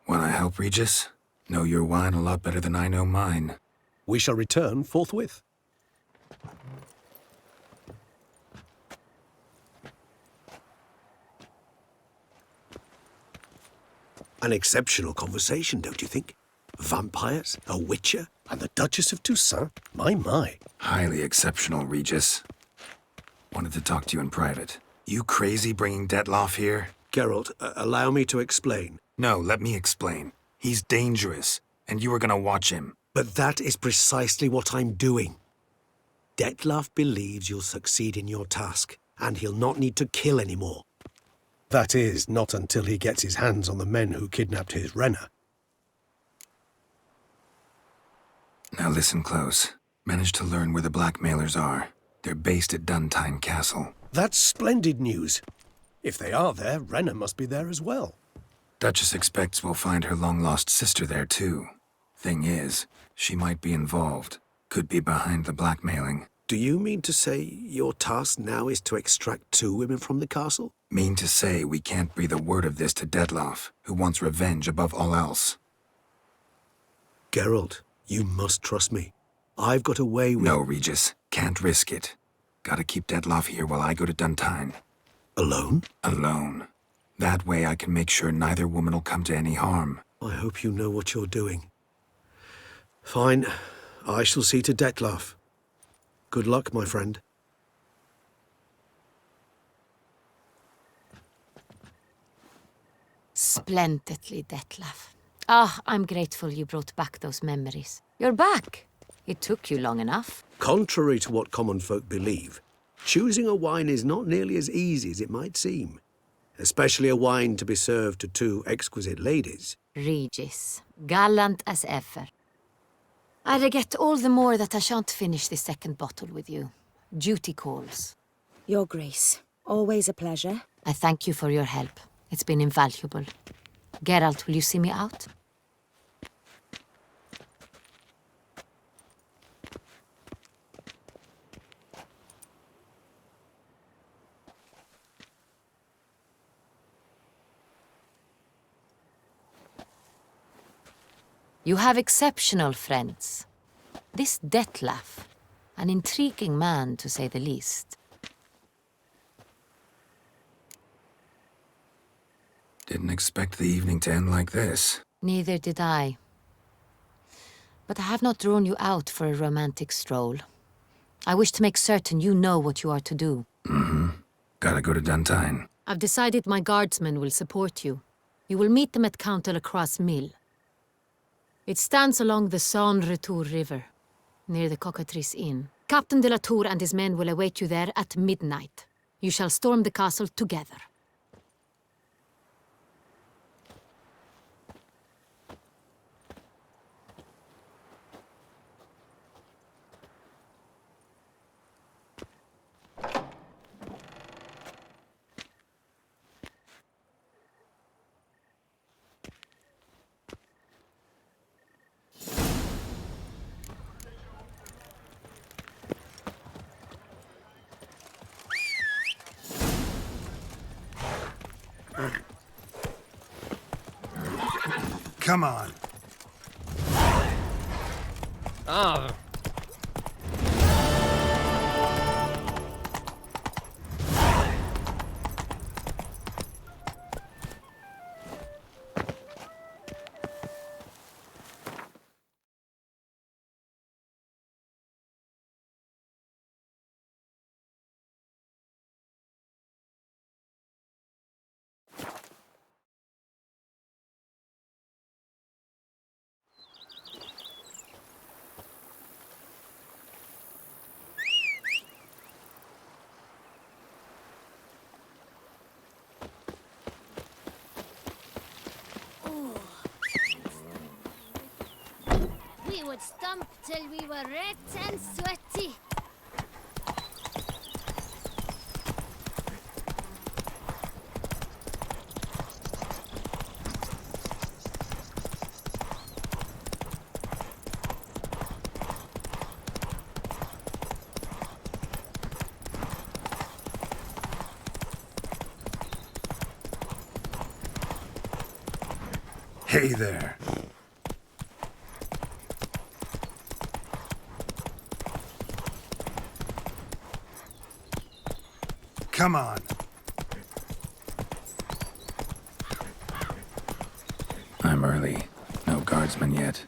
Wanna help, Regis? Know your wine a lot better than I know mine. We shall return forthwith. An exceptional conversation, don't you think? Vampires, a witcher, and the Duchess of Toussaint? My. Highly exceptional, Regis. Wanted to talk to you in private. You crazy bringing Detloff here? Geralt, allow me to explain. No, let me explain. He's dangerous, and you were gonna watch him. But that is precisely what I'm doing. Detloff believes you'll succeed in your task, and he'll not need to kill anymore. That is, not until he gets his hands on the men who kidnapped his Renna. Now listen close. Managed to learn where the blackmailers are. They're based at Duntine Castle. That's splendid news. If they are there, Renna must be there as well. Duchess expects we'll find her long-lost sister there, too. Thing is, she might be involved. Could be behind the blackmailing. Do you mean to say your task now is to extract 2 women from the castle? Mean to say we can't breathe a word of this to Detloff, who wants revenge above all else. Geralt, you must trust me. I've got a way with... No, Regis. Can't risk it. Gotta keep Detloff here while I go to Duntine. Alone? Alone. That way I can make sure neither woman will come to any harm. I hope you know what you're doing. Fine. I shall see to Detloff. Good luck, my friend. Splendidly, Detlaff. Ah, I'm grateful you brought back those memories. You're back. It took you long enough. Contrary to what common folk believe, choosing a wine is not nearly as easy as it might seem. Especially a wine to be served to 2 exquisite ladies. Regis, gallant as ever. I regret all the more that I shan't finish the second bottle with you. Duty calls. Your Grace, always a pleasure. I thank you for your help. It's been invaluable. Geralt, will you see me out? You have exceptional friends. This Detlaff, an intriguing man to say the least. Didn't expect the evening to end like this. Neither did I. But I have not drawn you out for a romantic stroll. I wish to make certain you know what you are to do. Mm-hmm. Gotta go to Duntine. I've decided my guardsmen will support you. You will meet them at Count Delacroix' mill. It stands along the Saône-Retour River, near the Cockatrice Inn. Captain de la Tour and his men will await you there at midnight. You shall storm the castle together. Come on. Ah. We would stomp till we were red and sweaty. Hey there. Come on. I'm early. No guardsmen yet.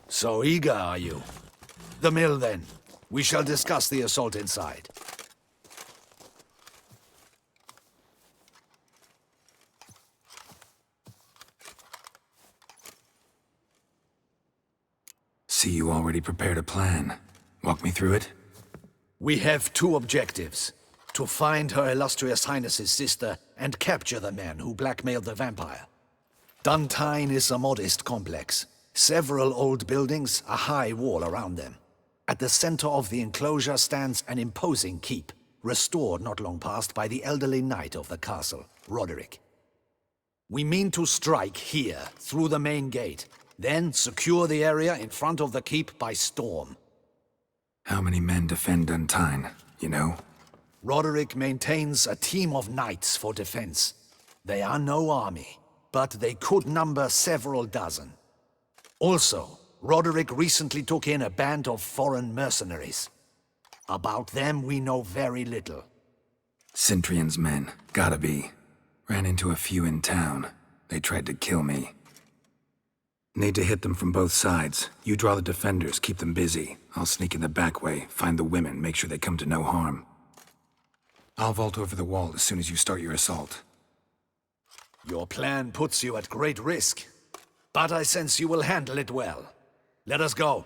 So eager, are you? The mill, then. We shall discuss the assault inside. See, you already prepared a plan. Walk me through it? We have two objectives. To find Her Illustrious Highness's sister and capture the man who blackmailed the vampire. Duntine is a modest complex. Several old buildings, a high wall around them. At the center of the enclosure stands an imposing keep, restored not long past by the elderly knight of the castle, Roderick. We mean to strike here, through the main gate, then secure the area in front of the keep by storm. How many men defend Duntine, you know? Roderick maintains a team of knights for defense. They are no army, but they could number several dozen. Also, Roderick recently took in a band of foreign mercenaries. About them we know very little. Cintrian's men, gotta be. Ran into a few in town. They tried to kill me. Need to hit them from both sides. You draw the defenders, keep them busy. I'll sneak in the back way, find the women, make sure they come to no harm. I'll vault over the wall as soon as you start your assault. Your plan puts you at great risk, but I sense you will handle it well. Let us go.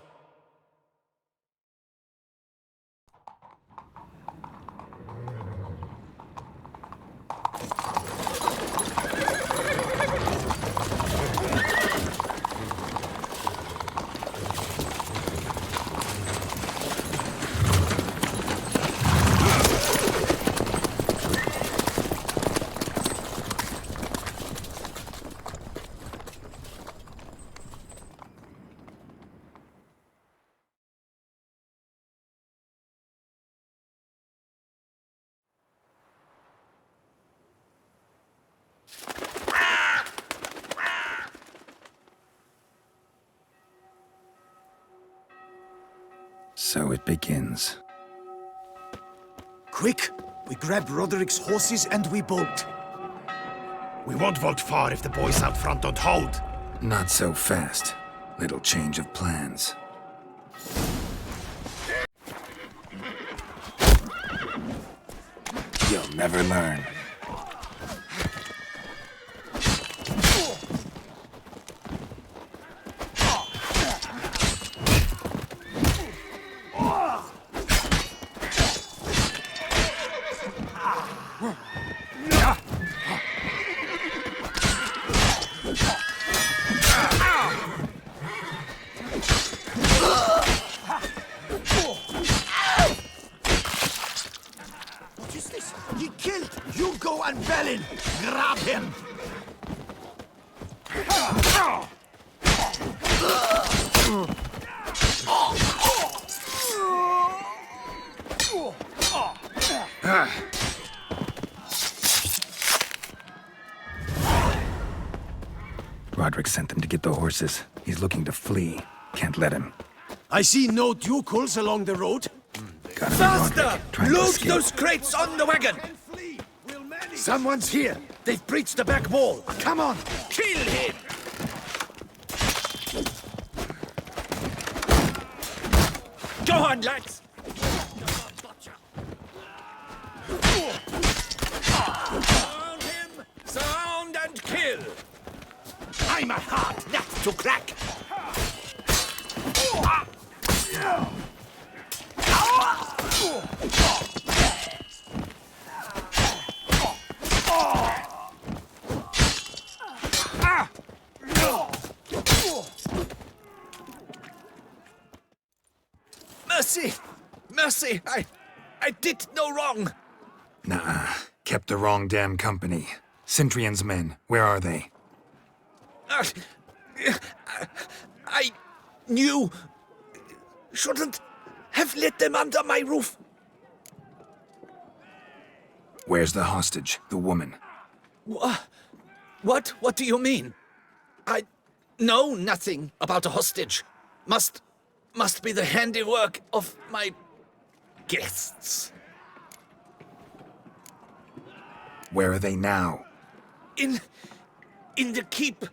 So it begins. Quick! We grab Roderick's horses and we bolt. We won't vault far if the boys out front don't hold. Not so fast. Little change of plans. You'll never learn. What is this? He killed Hugo and Belin! Grab him! Roderick sent them to get the horses. He's looking to flee. Can't let him. I see no ducals along the road. Gotta be Faster! Roderick, trying to Load escape. those crates on the wagon! Someone's here! They've breached the back wall! Come on! Kill him! Go on, lads! Surround him! Surround and kill! I'm a hard nut to crack! Mercy! Mercy! I did no wrong! Nah, kept the wrong damn company. Cintrian's men, where are they? I knew... shouldn't have let them under my roof. Where's the hostage, the woman? What? What do you mean? I know nothing about a hostage. Must be the handiwork of my guests. Where are they now? In the keep,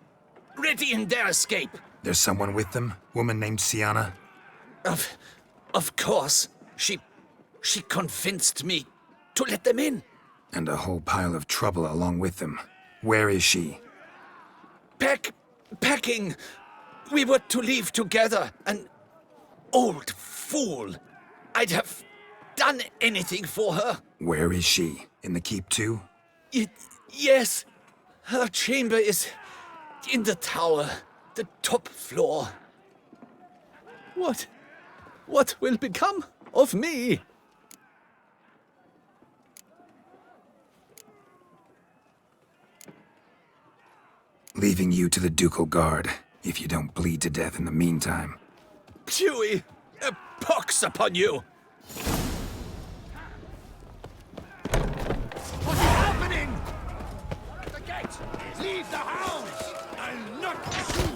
ready in their escape. There's someone with them? Woman named Sienna? Of course. She convinced me to let them in. And a whole pile of trouble along with them. Where is she? Packing. We were to leave together. An old fool. I'd have done anything for her. Where is she? In the keep too? Yes. Her chamber is in the tower, the top floor. What will become of me? Leaving you to the ducal guard, if you don't bleed to death in the meantime. Huey, a pox upon you! What's happening? The gate! Leave the house! I'll not pursue!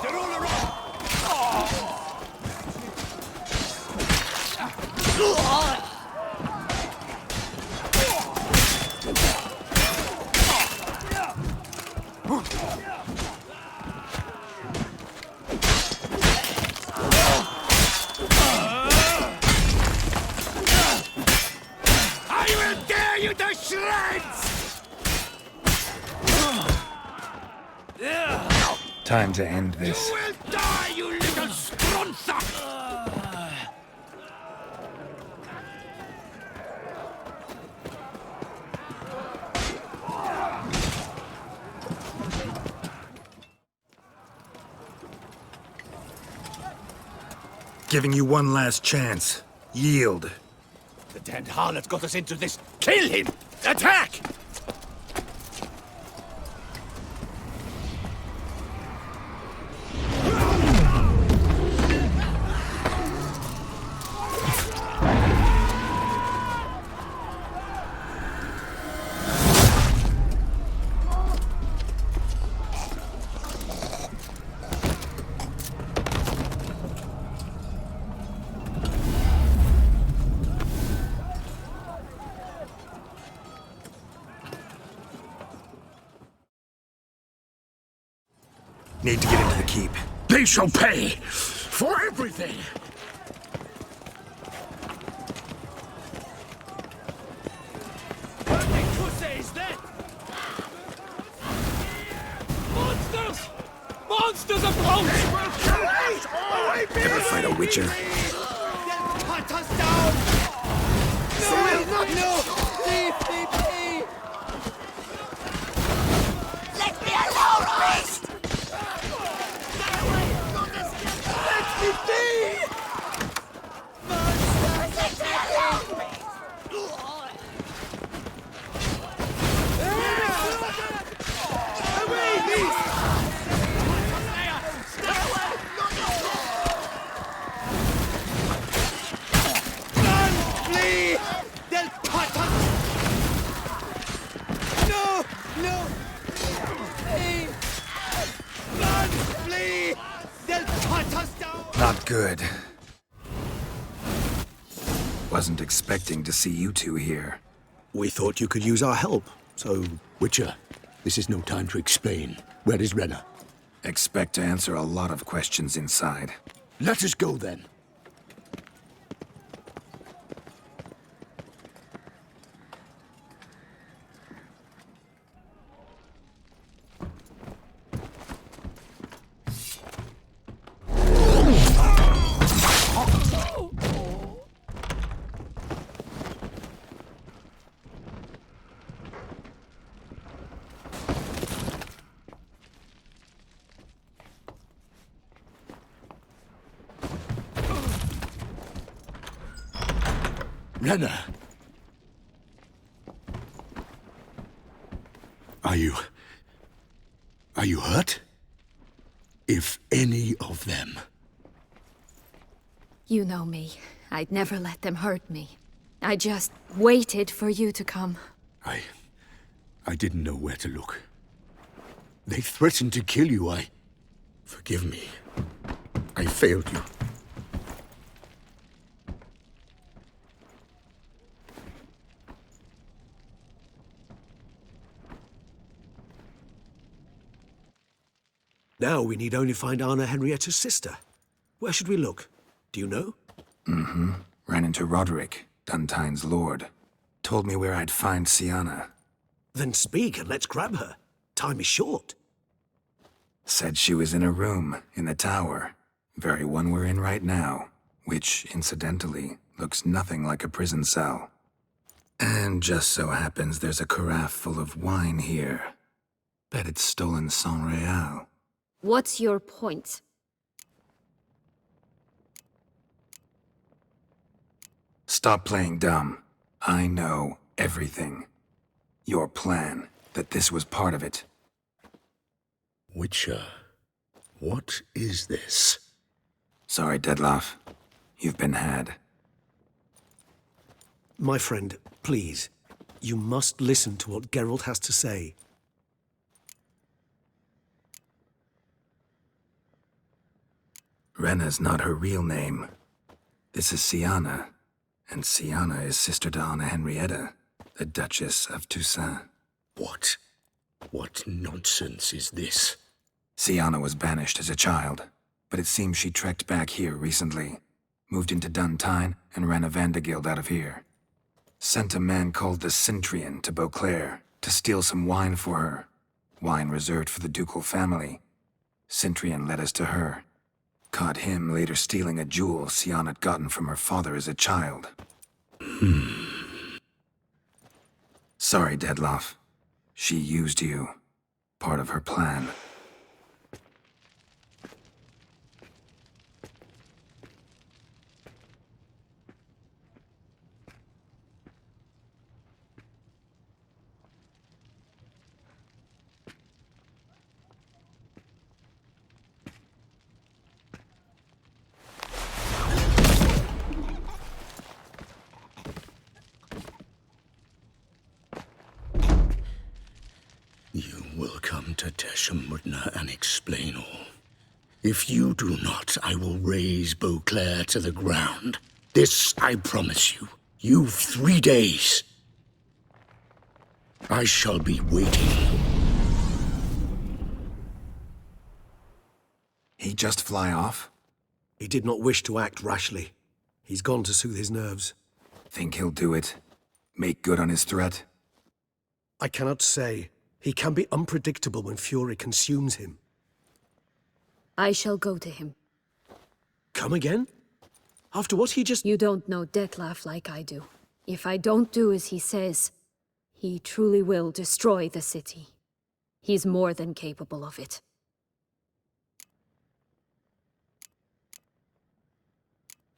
They're all around! I will tear you to shreds! Time to end this. You will die, you little stronza! Giving you one last chance. Yield. The damned harlot got us into this. Kill him! Attack! Need to get into the keep. They shall pay for everything! Is that? Monsters! Monsters approach! Ever fight a witcher? Cut us down! No! Leave me be! Let me alone, beast! Let me be! Let me alone, beast! Away, beast! Stay away! Run! Flee! They'll cut us! No! No! Hey! Run! Flee! They'll cut us down! Not good. Wasn't expecting to see you two here. We thought you could use our help, so... Witcher, this is no time to explain. Where is Renna? Expect to answer a lot of questions inside. Let us go then. Renna! Are you hurt? If any of them. You know me. I'd never let them hurt me. I just waited for you to come. I didn't know where to look. They threatened to kill you. Forgive me. I failed you. Now we need only find Anna Henrietta's sister. Where should we look? Do you know? Mm-hmm. Ran into Roderick, Duntine's lord. Told me where I'd find Siana. Then speak and let's grab her. Time is short. Said she was in a room in the tower. Very one we're in right now. Which, incidentally, looks nothing like a prison cell. And just so happens there's a carafe full of wine here. Bet it's stolen San Real. What's your point? Stop playing dumb. I know everything. Your plan, that this was part of it. Witcher, what is this? Sorry, Dettlaff. You've been had. My friend, please. You must listen to what Geralt has to say. Renna's not her real name. This is Siana. And Siana is sister to Anna Henrietta, the Duchess of Toussaint. What? What nonsense is this? Siana was banished as a child, but it seems she trekked back here recently. Moved into Duntine and ran a Vandergild out of here. Sent a man called the Cintrian to Beauclair to steal some wine for her. Wine reserved for the ducal family. Cintrian led us to her. Caught him later stealing a jewel Siana had gotten from her father as a child. Sorry, Dettlaff. She used you. Part of her plan. You will come to Teshumudna and explain all. If you do not, I will raze Beauclair to the ground. This I promise you. You've 3 days. I shall be waiting. He just fly off? He did not wish to act rashly. He's gone to soothe his nerves. Think he'll do it? Make good on his threat? I cannot say. He can be unpredictable when fury consumes him. I shall go to him. Come again? After what he just... You don't know Dettlaff like I do. If I don't do as he says, he truly will destroy the city. He's more than capable of it.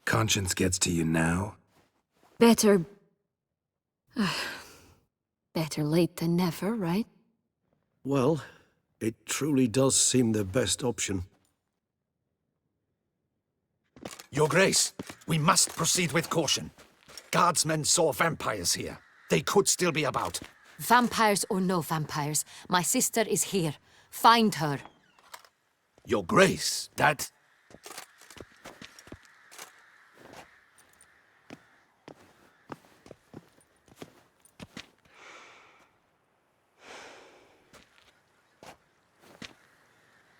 Conscience gets to you now? Better... better late than never, right? Well, it truly does seem the best option. Your Grace, we must proceed with caution. Guardsmen saw vampires here. They could still be about. Vampires or no vampires, my sister is here. Find her. Your Grace, that...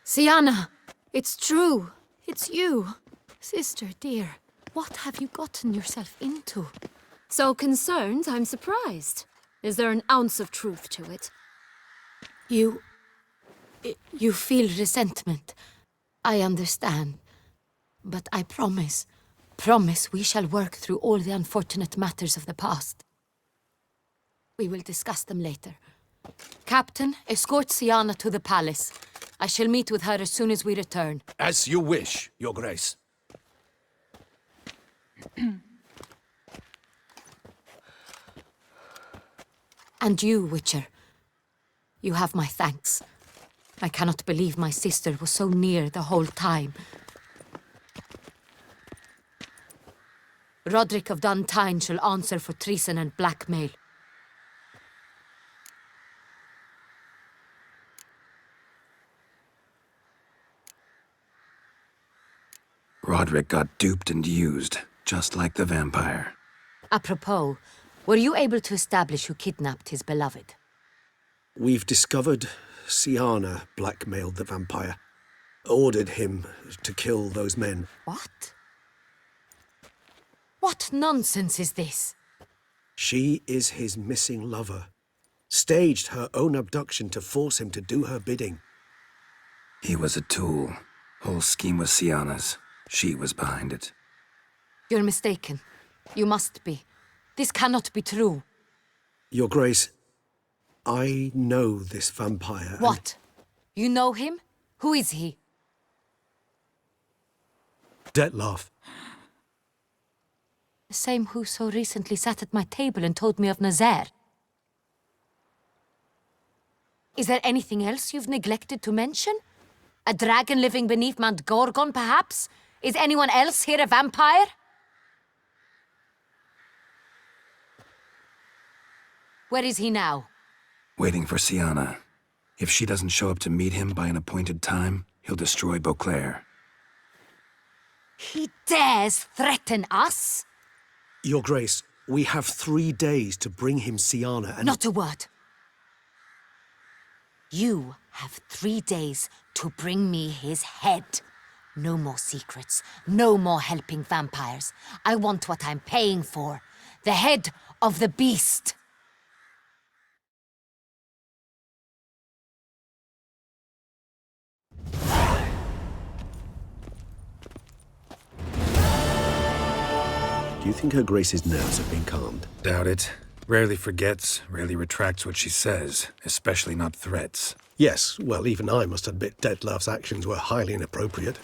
Siana! It's true! It's you! Sister, dear, what have you gotten yourself into? So concerned, I'm surprised. Is there an ounce of truth to it? You feel resentment. I understand. But I promise we shall work through all the unfortunate matters of the past. We will discuss them later. Captain, escort Siana to the palace. I shall meet with her as soon as we return. As you wish, Your Grace. And you, Witcher. You have my thanks. I cannot believe my sister was so near the whole time. Roderick of Duntine shall answer for treason and blackmail. Roderick got duped and used, just like the vampire. Apropos, were you able to establish who kidnapped his beloved? We've discovered Siana blackmailed the vampire, ordered him to kill those men. What? What nonsense is this? She is his missing lover. Staged her own abduction to force him to do her bidding. He was a tool. Whole scheme was Siana's. She was behind it. You're mistaken. You must be. This cannot be true. Your Grace, I know this vampire. What? You know him? Who is he? Dettlaff. The same who so recently sat at my table and told me of Nazaire. Is there anything else you've neglected to mention? A dragon living beneath Mount Gorgon, perhaps? Is anyone else here a vampire? Where is he now? Waiting for Siana. If she doesn't show up to meet him by an appointed time, he'll destroy Beauclair. He dares threaten us? Your Grace, we have 3 days to bring him Siana and... Not a word. You have 3 days to bring me his head. No more secrets. No more helping vampires. I want what I'm paying for. The head of the beast. Do you think Her Grace's nerves have been calmed? Doubt it. Rarely forgets, rarely retracts what she says, especially not threats. Yes, well, even I must admit Dettlaff's actions were highly inappropriate.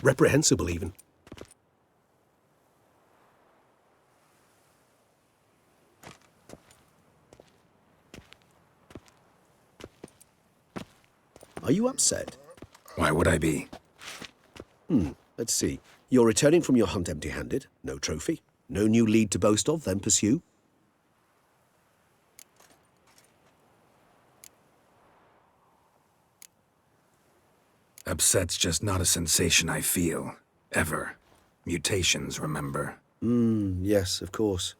Reprehensible, even. Are you upset? Why would I be? Let's see. You're returning from your hunt empty-handed. No trophy. No new lead to boast of, then pursue. Upset's just not a sensation I feel. Ever. Mutations, remember? Yes, of course.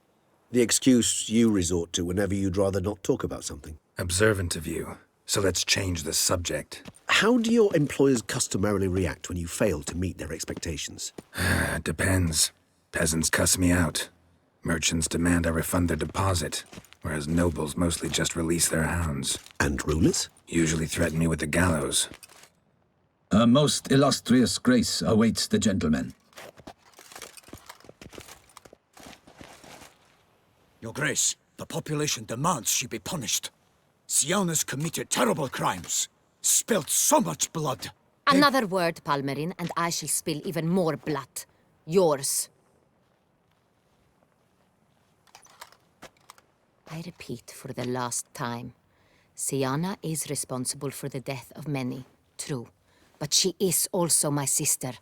The excuse you resort to whenever you'd rather not talk about something. Observant of you. So let's change the subject. How do your employers customarily react when you fail to meet their expectations? Depends. Peasants cuss me out. Merchants demand I refund their deposit, whereas nobles mostly just release their hounds. And rulers? Usually threaten me with the gallows. A most illustrious grace awaits the gentleman. Your Grace, the population demands she be punished. Siana's committed terrible crimes, spilt so much blood. Another word, Palmerin, and I shall spill even more blood. Yours. I repeat for the last time. Siana is responsible for the death of many, true. But she is also my sister.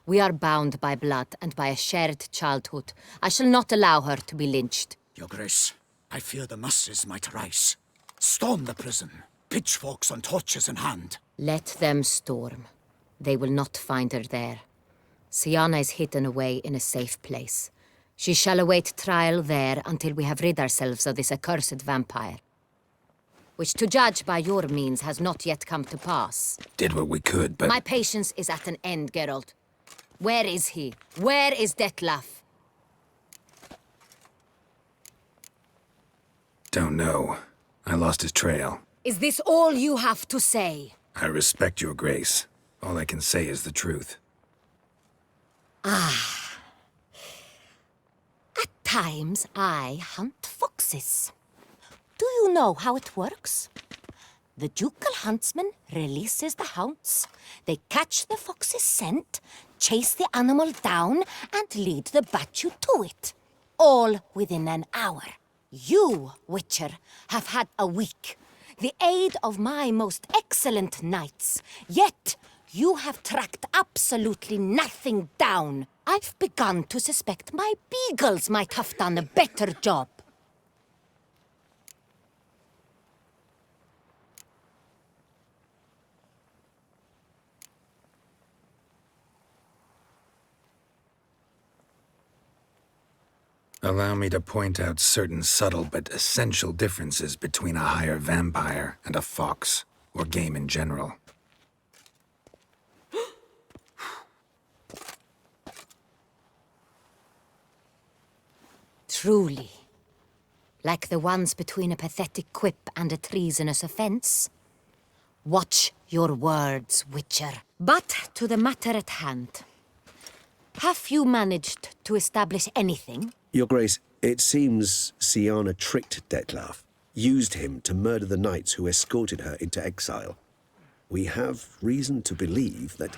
We are bound by blood and by a shared childhood. I shall not allow her to be lynched. Your Grace, I fear the masses might rise. Storm the prison, pitchforks and torches in hand. Let them storm. They will not find her there. Siana is hidden away in a safe place. She shall await trial there until we have rid ourselves of this accursed vampire. Which, to judge by your means, has not yet come to pass. Did what we could, but... My patience is at an end, Geralt. Where is he? Where is Dettlaff? Don't know. I lost his trail. Is this all you have to say? I respect your grace. All I can say is the truth. Ah. At times, I hunt foxes. Do you know how it works? The ducal huntsman releases the hounds. They catch the fox's scent, chase the animal down, and lead the battue to it. All within an hour. You, Witcher, have had a week. The aid of my most excellent knights. Yet, you have tracked absolutely nothing down. I've begun to suspect my beagles might have done a better job. Allow me to point out certain subtle but essential differences between a higher vampire and a fox, or game in general. Truly. Like the ones between a pathetic quip and a treasonous offense. Watch your words, Witcher. But to the matter at hand. Have you managed to establish anything? Your Grace, it seems Syanna tricked Dettlaff, used him to murder the knights who escorted her into exile. We have reason to believe that...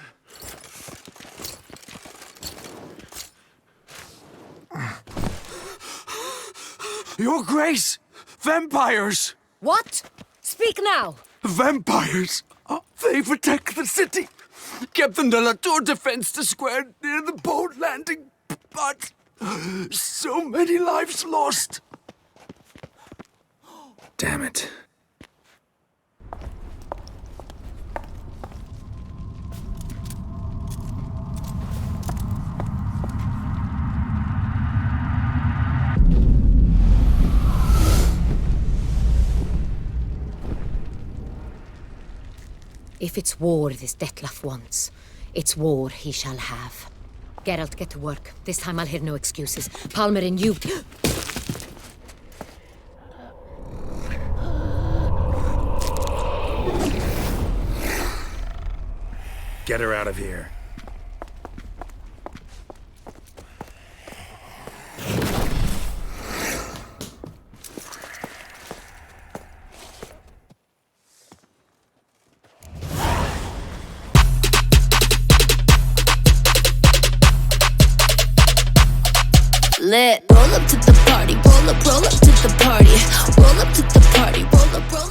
Your Grace! Vampires! What? Speak now! Vampires! They protect the city! Captain de la Tour defends the square near the boat landing, but so many lives lost! Damn it. If it's war this Dettlaff wants, it's war he shall have. Geralt, get to work. This time I'll hear no excuses. Palmer and you... Get her out of here. Lit. Roll up to the party, roll up to the party, roll up to the party, roll up.